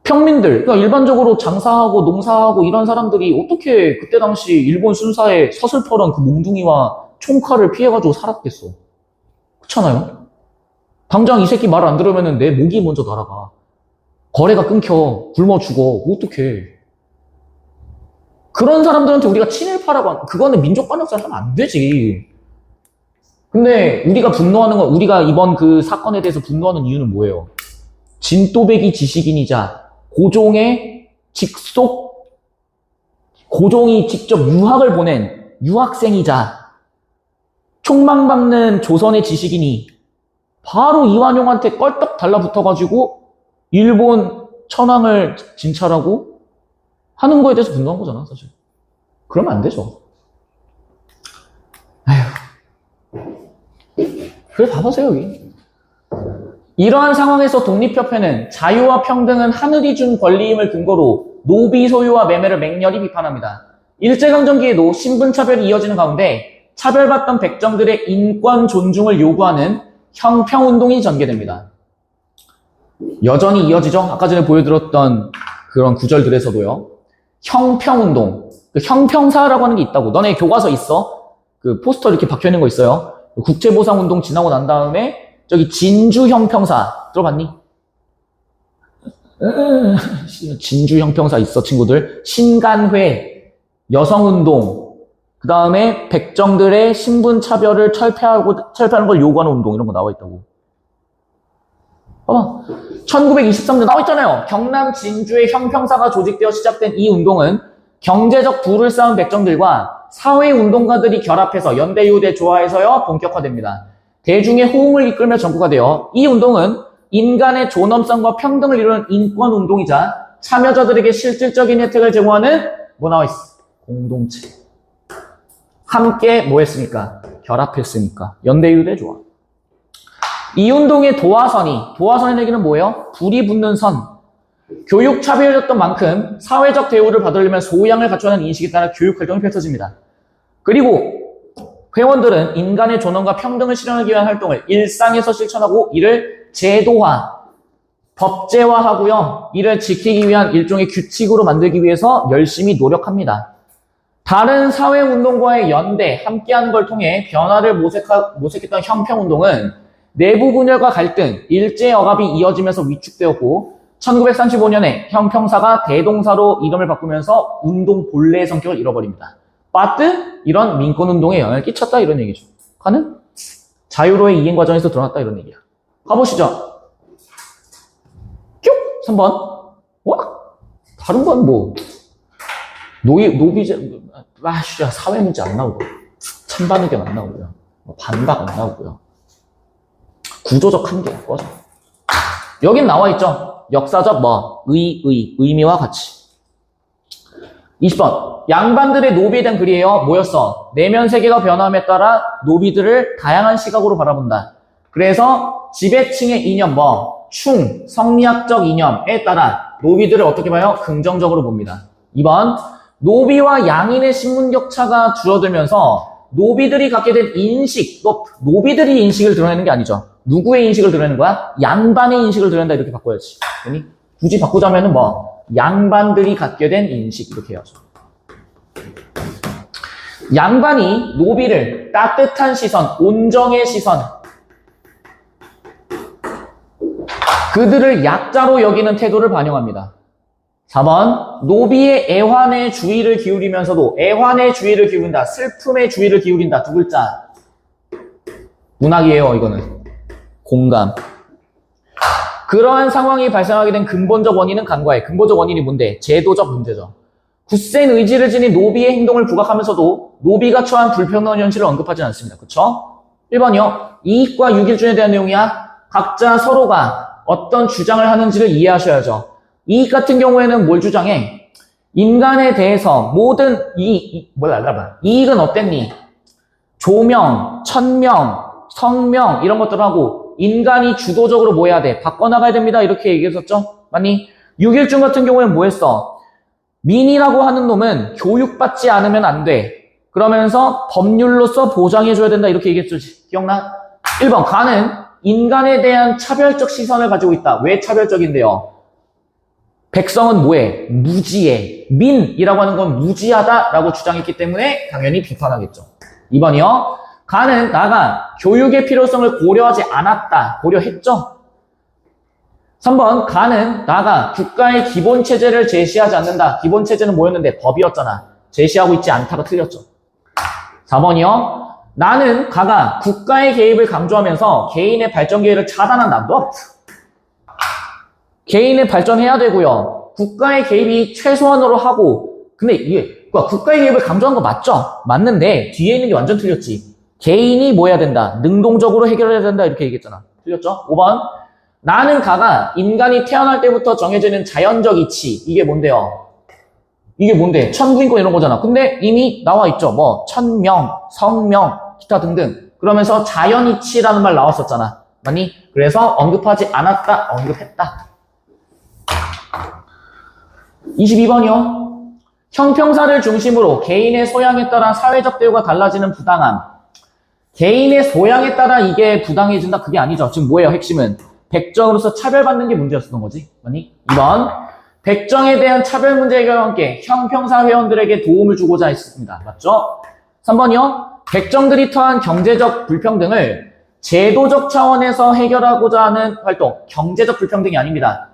평민들, 그러니까 일반적으로 장사하고 농사하고 이런 사람들이 어떻게 그때 당시 일본 순사의 서슬퍼런 그 몽둥이와 총칼을 피해가지고 살았겠어. 그렇잖아요? 당장 이 새끼 말 안 들으면 내 목이 먼저 날아가. 거래가 끊겨. 굶어 죽어. 어떡해. 그런 사람들한테 우리가 친일파라고 그거는 민족 반역자를 하면 안 되지. 근데 우리가 분노하는 건 우리가 이번 그 사건에 대해서 분노하는 이유는 뭐예요? 진또배기 지식인이자 고종의 직속 고종이 직접 유학을 보낸 유학생이자 총망받는 조선의 지식인이 바로 이완용한테 껄떡 달라붙어가지고 일본 천황을 진찰하고 하는 거에 대해서 분노한 거잖아, 사실. 그러면 안 되죠. 아휴. 그래, 봐보세요, 여기. 이러한 상황에서 독립협회는 자유와 평등은 하늘이 준 권리임을 근거로 노비 소유와 매매를 맹렬히 비판합니다. 일제강점기에도 신분차별이 이어지는 가운데 차별받던 백정들의 인권 존중을 요구하는 형평운동이 전개됩니다. 여전히 이어지죠? 아까 전에 보여드렸던 그런 구절들에서도요. 형평운동. 형평사라고 하는 게 있다고. 너네 교과서 있어? 그 포스터 이렇게 박혀있는 거 있어요. 국제보상운동 지나고 난 다음에 저기 진주형평사 들어봤니? 진주형평사 있어, 친구들. 신간회, 여성운동, 그 다음에 백정들의 신분차별을 철폐하는 걸 요구하는 운동, 이런 거 나와 있다고. 봐봐. 1923년 나와 있잖아요. 경남 진주의 형평사가 조직되어 시작된 이 운동은 경제적 부를 쌓은 백정들과 사회운동가들이 결합해서 연대유대 조화해서요 본격화됩니다. 대중의 호응을 이끌며 전국화되어 이 운동은 인간의 존엄성과 평등을 이루는 인권운동이자 참여자들에게 실질적인 혜택을 제공하는 뭐 나와 있어? 공동체. 함께 뭐 했으니까? 결합했으니까. 연대유대 조화. 이 운동의 도화선의 얘기는 뭐예요? 불이 붙는 선. 교육 차별이었던 만큼 사회적 대우를 받으려면 소양을 갖춰야 하는 인식에 따라 교육 활동이 펼쳐집니다. 그리고 회원들은 인간의 존엄과 평등을 실현하기 위한 활동을 일상에서 실천하고 이를 제도화, 법제화하고요. 이를 지키기 위한 일종의 규칙으로 만들기 위해서 열심히 노력합니다. 다른 사회운동과의 연대, 함께하는 걸 통해 변화를 모색했던 형평운동은 내부 분열과 갈등, 일제역압이 이어지면서 위축되었고 1935년에 형평사가 대동사로 이름을 바꾸면서 운동 본래의 성격을 잃어버립니다. 빠뜨 이런 민권운동에 영향을 끼쳤다 이런 얘기죠. 가는 자유로의 이행 과정에서 드러났다 이런 얘기야. 가보시죠. 쭉 3번. 와 다른 건 뭐 노비제 사회 문제 안 나오고 찬반 의견 안 나오고요. 반박 안 나오고요. 구조적 한계 꺼져. 여긴 나와 있죠. 역사적 의미와 가치. 20번. 양반들의 노비에 대한 글이에요. 뭐였어? 내면 세계가 변함에 따라 노비들을 다양한 시각으로 바라본다. 그래서 지배층의 이념, 성리학적 이념에 따라 노비들을 어떻게 봐요? 긍정적으로 봅니다. 2번. 노비와 양인의 신분 격차가 줄어들면서 노비들이 갖게 된 인식, 노비들이 인식을 드러내는 게 아니죠. 누구의 인식을 드러내는 거야? 양반의 인식을 드러낸다 이렇게 바꿔야지. 아니, 굳이 바꾸자면은 양반들이 갖게 된 인식 이렇게 해야죠. 양반이 노비를 따뜻한 시선, 온정의 시선, 그들을 약자로 여기는 태도를 반영합니다. 4번, 노비의 애환의 주의를 기울이면서도 애환의 주의를 기울인다, 슬픔의 주의를 기울인다. 두 글자. 문학이에요, 이거는. 공감. 그러한 상황이 발생하게 된 근본적 원인은 간과해. 근본적 원인이 뭔데? 제도적 문제죠. 굳센 의지를 지닌 노비의 행동을 부각하면서도 노비가 처한 불평등한 현실을 언급하진 않습니다. 그쵸? 1번이요. 이익과 유길준에 대한 내용이야. 각자 서로가 어떤 주장을 하는지를 이해하셔야죠. 이익 같은 경우에는 뭘 주장해? 인간에 대해서 모든 이익은 어땠니? 조명, 천명, 성명 이런 것들하고 인간이 주도적으로 뭐 해야 돼? 바꿔나가야 됩니다. 이렇게 얘기했었죠? 맞니? 유길준 같은 경우에는 뭐 했어? 민이라고 하는 놈은 교육받지 않으면 안 돼. 그러면서 법률로서 보장해줘야 된다. 이렇게 얘기했죠. 기억나? 1번. 가는 인간에 대한 차별적 시선을 가지고 있다. 왜 차별적인데요? 백성은 뭐해? 무지해. 민이라고 하는 건 무지하다라고 주장했기 때문에 당연히 비판하겠죠. 2번이요. 가는 나가 교육의 필요성을 고려하지 않았다. 고려했죠. 3번. 가는 나가 국가의 기본체제를 제시하지 않는다. 기본체제는 뭐였는데? 법이었잖아. 제시하고 있지 않다가 틀렸죠. 4번이요. 나는 가가 국가의 개입을 강조하면서 개인의 발전 기회를 차단한다. 개인의 발전해야 되고요. 국가의 개입이 최소한으로 하고, 근데 이게 국가의 개입을 강조한 거 맞죠? 맞는데 뒤에 있는 게 완전 틀렸지. 개인이 뭐 해야 된다? 능동적으로 해결해야 된다 이렇게 얘기했잖아. 틀렸죠? 5번. 나는 가가 인간이 태어날 때부터 정해지는 자연적 이치. 이게 뭔데요? 이게 뭔데? 천부인권 이런 거잖아. 근데 이미 나와 있죠. 뭐 천명, 성명, 기타 등등. 그러면서 자연이치라는 말 나왔었잖아. 맞니? 그래서 언급하지 않았다, 언급했다. 22번이요. 형평사를 중심으로 개인의 소양에 따라 사회적 대우가 달라지는 부당함. 개인의 소양에 따라 이게 부당해진다? 그게 아니죠. 지금 뭐예요? 핵심은 백정으로서 차별받는 게 문제였던 거지. 맞니? 2번. 백정에 대한 차별 문제 해결과 함께 형평사 회원들에게 도움을 주고자 했습니다. 맞죠? 3번이요. 백정들이 토한 경제적 불평등을 제도적 차원에서 해결하고자 하는 활동. 경제적 불평등이 아닙니다.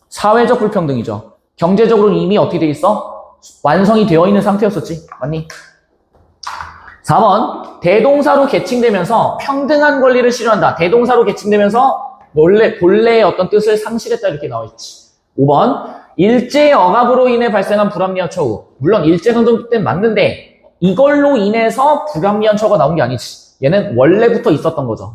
사회적 불평등이죠. 경제적으로는 이미 어떻게 돼 있어? 완성이 되어 있는 상태였었지. 맞니? 4번. 대동사로 계칭되면서 평등한 권리를 실현한다. 대동사로 계칭되면서 본래의 어떤 뜻을 상실했다 이렇게 나와있지. 5번. 일제의 억압으로 인해 발생한 불합리한 처우. 물론 일제강점기 때는 맞는데 이걸로 인해서 불합리한 처우가 나온 게 아니지. 얘는 원래부터 있었던 거죠.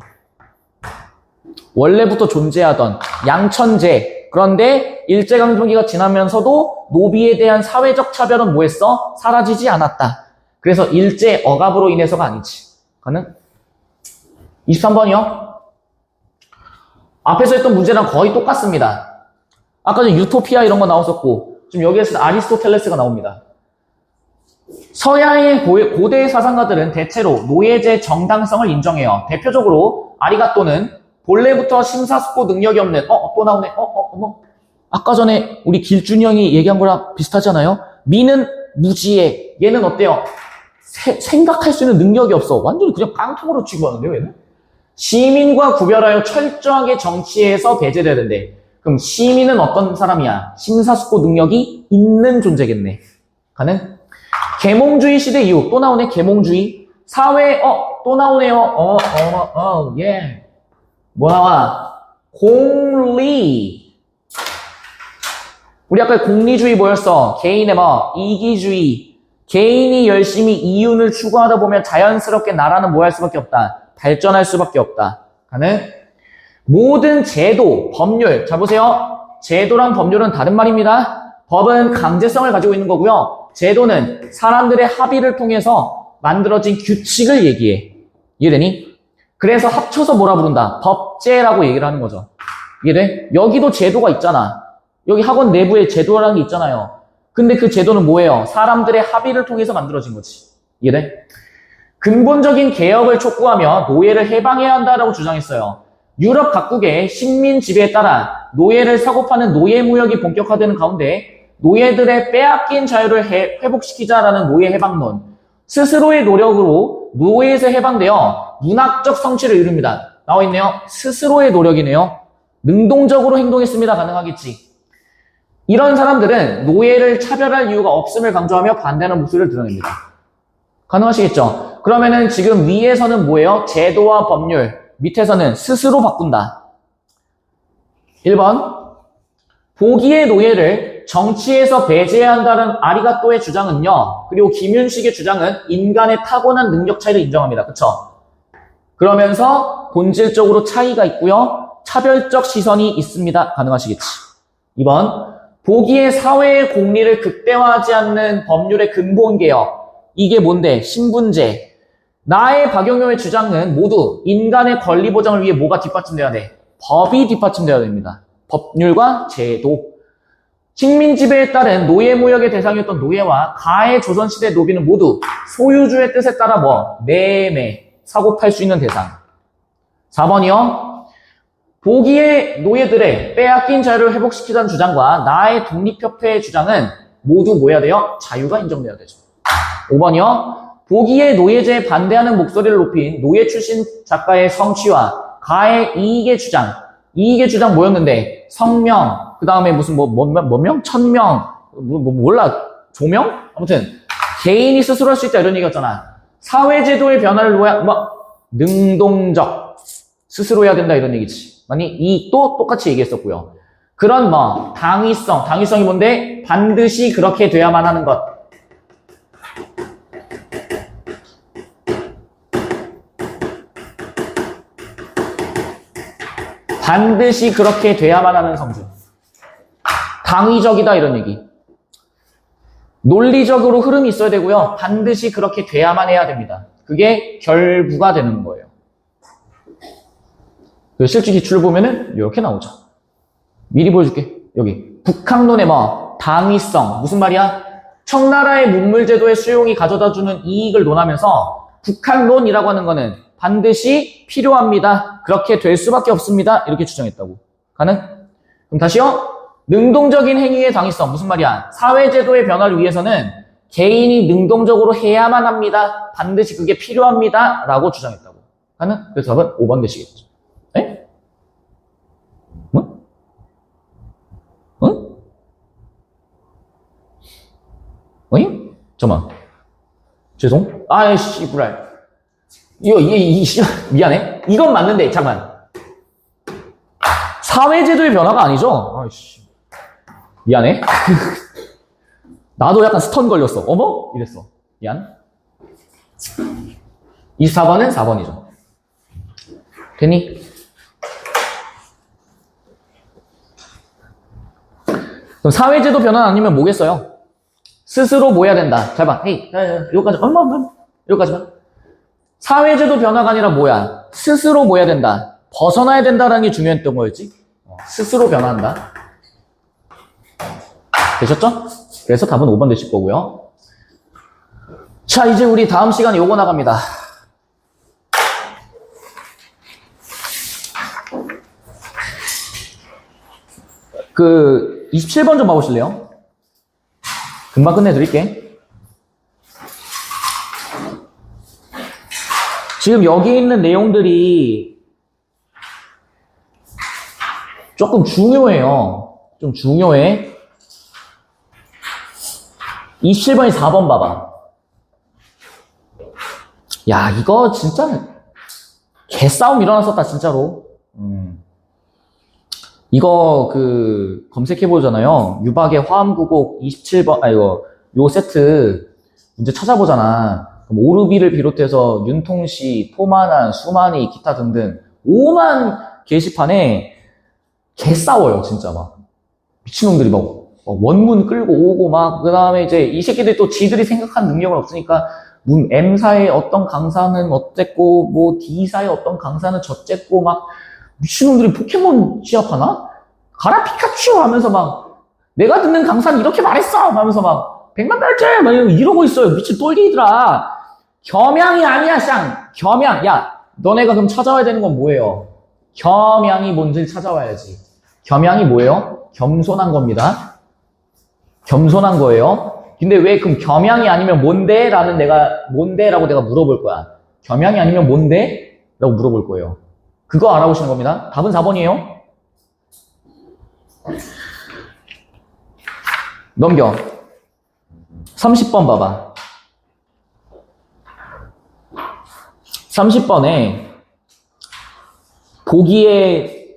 원래부터 존재하던 양천제. 그런데 일제강점기가 지나면서도 노비에 대한 사회적 차별은 뭐했어? 사라지지 않았다. 그래서 일제 억압으로 인해서가 아니지. 가능? 23번이요. 앞에서 했던 문제랑 거의 똑같습니다. 아까 전에 유토피아 이런 거 나왔었고 지금 여기에서 아리스토텔레스가 나옵니다. 서양의 고대 사상가들은 대체로 노예제 정당성을 인정해요. 대표적으로 아리가또는 본래부터 심사숙고 능력이 없는 또 나오네. 어머. 아까 전에 우리 길준이 형이 얘기한 거랑 비슷하잖아요. 미는 무지해. 얘는 어때요? 생각할 수 있는 능력이 없어. 완전히 그냥 깡통으로 취급하는데요, 얘는? 시민과 구별하여 철저하게 정치에서 배제되는데, 그럼 시민은 어떤 사람이야? 심사숙고 능력이 있는 존재겠네. 가능? 계몽주의 시대 이후 또 나오네. 계몽주의 사회 또 나오네요. 예. 뭐 나와? 공리. 우리 아까 공리주의 뭐였어? 개인의 이기주의. 개인이 열심히 이윤을 추구하다 보면 자연스럽게 나라는 뭐 할 수밖에 없다. 발전할 수밖에 없다. 가능? 모든 제도, 법률. 자, 보세요. 제도랑 법률은 다른 말입니다. 법은 강제성을 가지고 있는 거고요. 제도는 사람들의 합의를 통해서 만들어진 규칙을 얘기해. 이해되니? 그래서 합쳐서 뭐라 부른다? 법제라고 얘기를 하는 거죠. 이해돼? 여기도 제도가 있잖아. 여기 학원 내부에 제도라는 게 있잖아요. 근데 그 제도는 뭐예요? 사람들의 합의를 통해서 만들어진 거지. 이해돼? 근본적인 개혁을 촉구하며 노예를 해방해야 한다라고 주장했어요. 유럽 각국의 식민 지배에 따라 노예를 사고 파는 노예 무역이 본격화되는 가운데 노예들의 빼앗긴 자유를 회복시키자라는 노예 해방론. 스스로의 노력으로 노예에서 해방되어 문학적 성취를 이룹니다. 나와 있네요. 스스로의 노력이네요. 능동적으로 행동했습니다. 가능하겠지. 이런 사람들은 노예를 차별할 이유가 없음을 강조하며 반대하는 목소리를 드러냅니다. 가능하시겠죠? 그러면은 지금 위에서는 뭐예요? 제도와 법률. 밑에서는 스스로 바꾼다. 1번. 보기의 노예를 정치에서 배제해야 한다는 아리가또의 주장은요. 그리고 김윤식의 주장은 인간의 타고난 능력 차이를 인정합니다. 그쵸? 그러면서 본질적으로 차이가 있고요. 차별적 시선이 있습니다. 가능하시겠지. 2번. 보기의 사회의 공리를 극대화하지 않는 법률의 근본 개혁. 이게 뭔데? 신분제. 나의 박용효의 주장은 모두 인간의 권리 보장을 위해 뭐가 뒷받침돼야 돼? 법이 뒷받침돼야 됩니다. 법률과 제도. 식민 지배에 따른 노예 무역의 대상이었던 노예와 가해 조선시대 노비는 모두 소유주의 뜻에 따라 매매, 사고 팔 수 있는 대상. 4번이요. 보기의 노예들의 빼앗긴 자유를 회복시키자는 주장과 나의 독립협회의 주장은 모두 뭐 해야 돼요? 자유가 인정돼야 되죠. 5번이요. 보기의 노예제에 반대하는 목소리를 높인 노예 출신 작가의 성취와 가해 이익의 주장. 이익의 주장 뭐였는데? 성명, 그 다음에 무슨 몇 명? 1000명, 몰라. 조명? 아무튼 개인이 스스로 할 수 있다 이런 얘기였잖아. 사회제도의 변화를 위한 능동적 스스로 해야 된다 이런 얘기지. 아니 이익도 똑같이 얘기했었고요. 그런 뭐 당위성이 뭔데? 반드시 그렇게 돼야만 하는 것. 반드시 그렇게 돼야만 하는 성질. 당위적이다 이런 얘기. 논리적으로 흐름이 있어야 되고요. 반드시 그렇게 돼야만 해야 됩니다. 그게 결부가 되는 거예요. 실질 기출을 보면은 이렇게 나오죠. 미리 보여줄게. 여기 북한론의 뭐 당위성 무슨 말이야? 청나라의 문물제도의 수용이 가져다주는 이익을 논하면서 북한론이라고 하는 거는 반드시 필요합니다. 그렇게 될 수밖에 없습니다. 이렇게 주장했다고. 가능? 그럼 다시요. 능동적인 행위의 당위성 무슨 말이야? 사회제도의 변화를 위해서는 개인이 능동적으로 해야만 합니다. 반드시 그게 필요합니다. 라고 주장했다고. 가능? 그래서 답은 5번 되시겠죠. 에? 응? 응? 어잉? 잠깐만. 죄송? 아이씨, 불알. 미안해. 이건 맞는데, 잠깐만. 사회제도의 변화가 아니죠? 아이씨. 미안해. 나도 약간 스턴 걸렸어. 어머? 이랬어. 미안. 24번은 4번이죠. 됐니? 그럼 사회제도 변화 아니면 뭐겠어요? 스스로 뭐 해야 된다. 잘 봐. 헤이, 여기까지. 여기까지만. 사회제도 변화가 아니라 뭐야? 스스로 뭐 해야 된다. 벗어나야 된다라는 게 중요했던 거였지? 스스로 변화한다. 되셨죠? 그래서 답은 5번 되실 거고요. 자, 이제 우리 다음 시간에 요거 나갑니다. 그 27번 좀 봐보실래요? 금방 끝내드릴게. 지금 여기 있는 내용들이 조금 중요해요. 좀 중요해. 27번이 4번 봐봐. 야, 이거 진짜 개싸움 일어났었다, 진짜로. 이거 검색해보잖아요. 유박의 화엄구곡 27번, 요 세트 문제 찾아보잖아. 그럼 오르비를 비롯해서 윤통시, 포만한, 수만이, 기타 등등 5만 게시판에 개싸워요, 진짜 막. 미친놈들이 막 원문 끌고 오고 막, 그 다음에 이제 이 새끼들이 또 지들이 생각한 능력은 없으니까 M사의 어떤 강사는 어쨌고, 뭐 D사의 어떤 강사는 저쨌고, 막 미친놈들이 포켓몬 시합하나? 가라 피카츄 하면서 막 내가 듣는 강사는 이렇게 말했어 하면서 막 100만 별째 막 이러고 있어요. 미친 똘끼들아. 겸양이 아니야, 쌍. 겸양. 야, 너네가 그럼 찾아와야 되는 건 뭐예요? 겸양이 뭔지 찾아와야지. 겸양이 뭐예요? 겸손한 겁니다. 겸손한 거예요. 근데 왜 그럼 겸양이 아니면 뭔데? 뭔데라고 내가 물어볼 거야. 겸양이 아니면 뭔데? 라고 물어볼 거예요. 그거 알아보시는 겁니다. 답은 4번이에요. 넘겨. 30번 봐봐. 30번에 보기의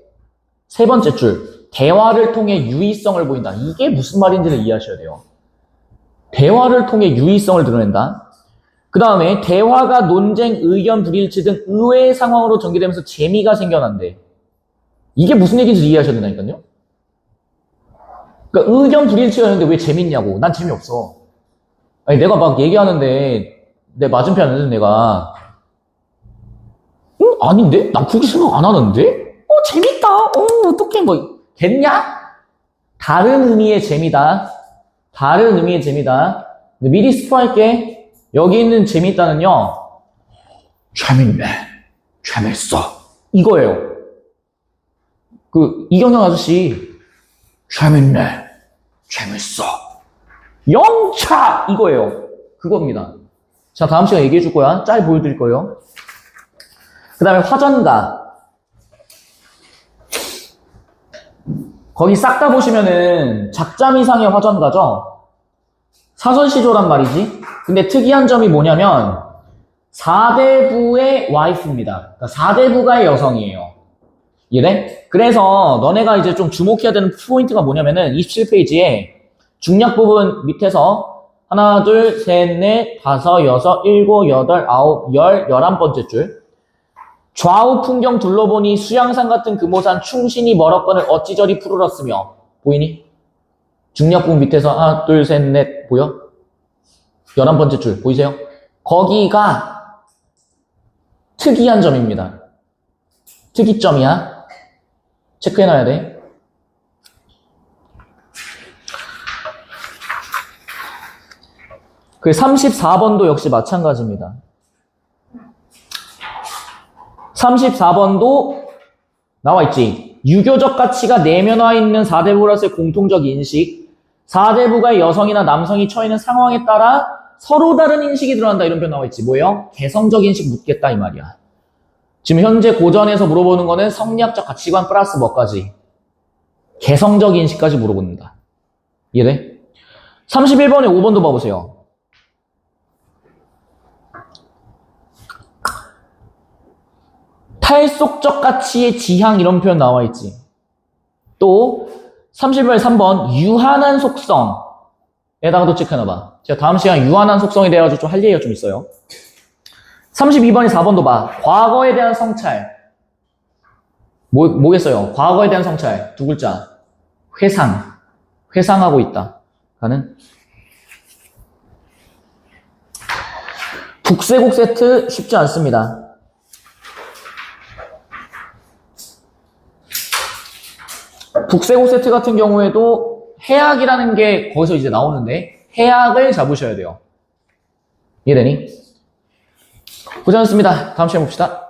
세 번째 줄, 대화를 통해 유의성을 보인다. 이게 무슨 말인지를 이해하셔야 돼요. 대화를 통해 유의성을 드러낸다. 그 다음에 대화가 논쟁, 의견 불일치 등 의외의 상황으로 전개되면서 재미가 생겨난대. 이게 무슨 얘기인지 이해하셔야 된다니까요. 그러니까 의견 불일치가 있는데 왜 재밌냐고. 난 재미없어. 아니, 내가 막 얘기하는데 내 맞은편 앉는 애가 아닌데? 난 그렇게 생각 안 하는데? 재밌다. 어떡해. 뭐 겠냐? 다른 의미의 재미다. 다른 의미의 재미다. 미리 스포할게. 여기 있는 재밌다는요. 재밌네. 재밌어. 이거예요. 이경영 아저씨. 재밌네. 재밌어. 영차! 이거예요. 그겁니다. 자, 다음 시간에 얘기해 줄 거야. 짤 보여드릴 거예요. 그 다음에 화전가. 거기 싹 다 보시면은 작자미상의 화전가죠? 사선시조란 말이지. 근데 특이한 점이 뭐냐면 4대부의 와이프입니다. 그러니까 4대부가의 여성이에요. 이해돼? 그래서 너네가 이제 좀 주목해야 되는 포인트가 뭐냐면은 27페이지에 중략 부분 밑에서 하나, 둘, 셋, 넷, 다섯, 여섯, 일곱, 여덟, 아홉, 열, 11번째 줄. 좌우 풍경 둘러보니 수양산 같은 금오산 충신이 멀었건을 어찌저리 푸르렀으며. 보이니? 중략 부분 밑에서 하나, 둘, 셋, 넷 보여? 11번째 줄 보이세요? 거기가 특이한 점입니다. 특이점이야. 체크해놔야 돼. 그 34번도 역시 마찬가지입니다. 34번도 나와있지. 유교적 가치가 내면화 있는 사대부로서의 공통적 인식. 사대부가 여성이나 남성이 처해있는 상황에 따라 서로 다른 인식이 드러난다. 이런 표현 나와있지. 뭐예요? 개성적 인식 묻겠다 이 말이야. 지금 현재 고전에서 물어보는 거는 성리학적 가치관 플러스 뭐까지? 개성적 인식까지 물어본다. 이해돼? 31번에 5번도 봐보세요. 탈속적 가치의 지향 이런 표현 나와있지. 또 31번에 3번 유한한 속성에다가도 체크해놔봐. 제가 다음 시간 유한한 속성에 대해 좀 할 얘기가 좀 있어요. 32번에 4번도 봐. 과거에 대한 성찰. 뭐겠어요? 과거에 대한 성찰. 두 글자. 회상. 회상하고 있다. 가는 북세곡 세트 쉽지 않습니다. 북세곡 세트 같은 경우에도 해악이라는 게 거기서 이제 나오는데 해악을 잡으셔야 돼요. 이해되니? 고생하셨습니다. 다음 시간에 봅시다.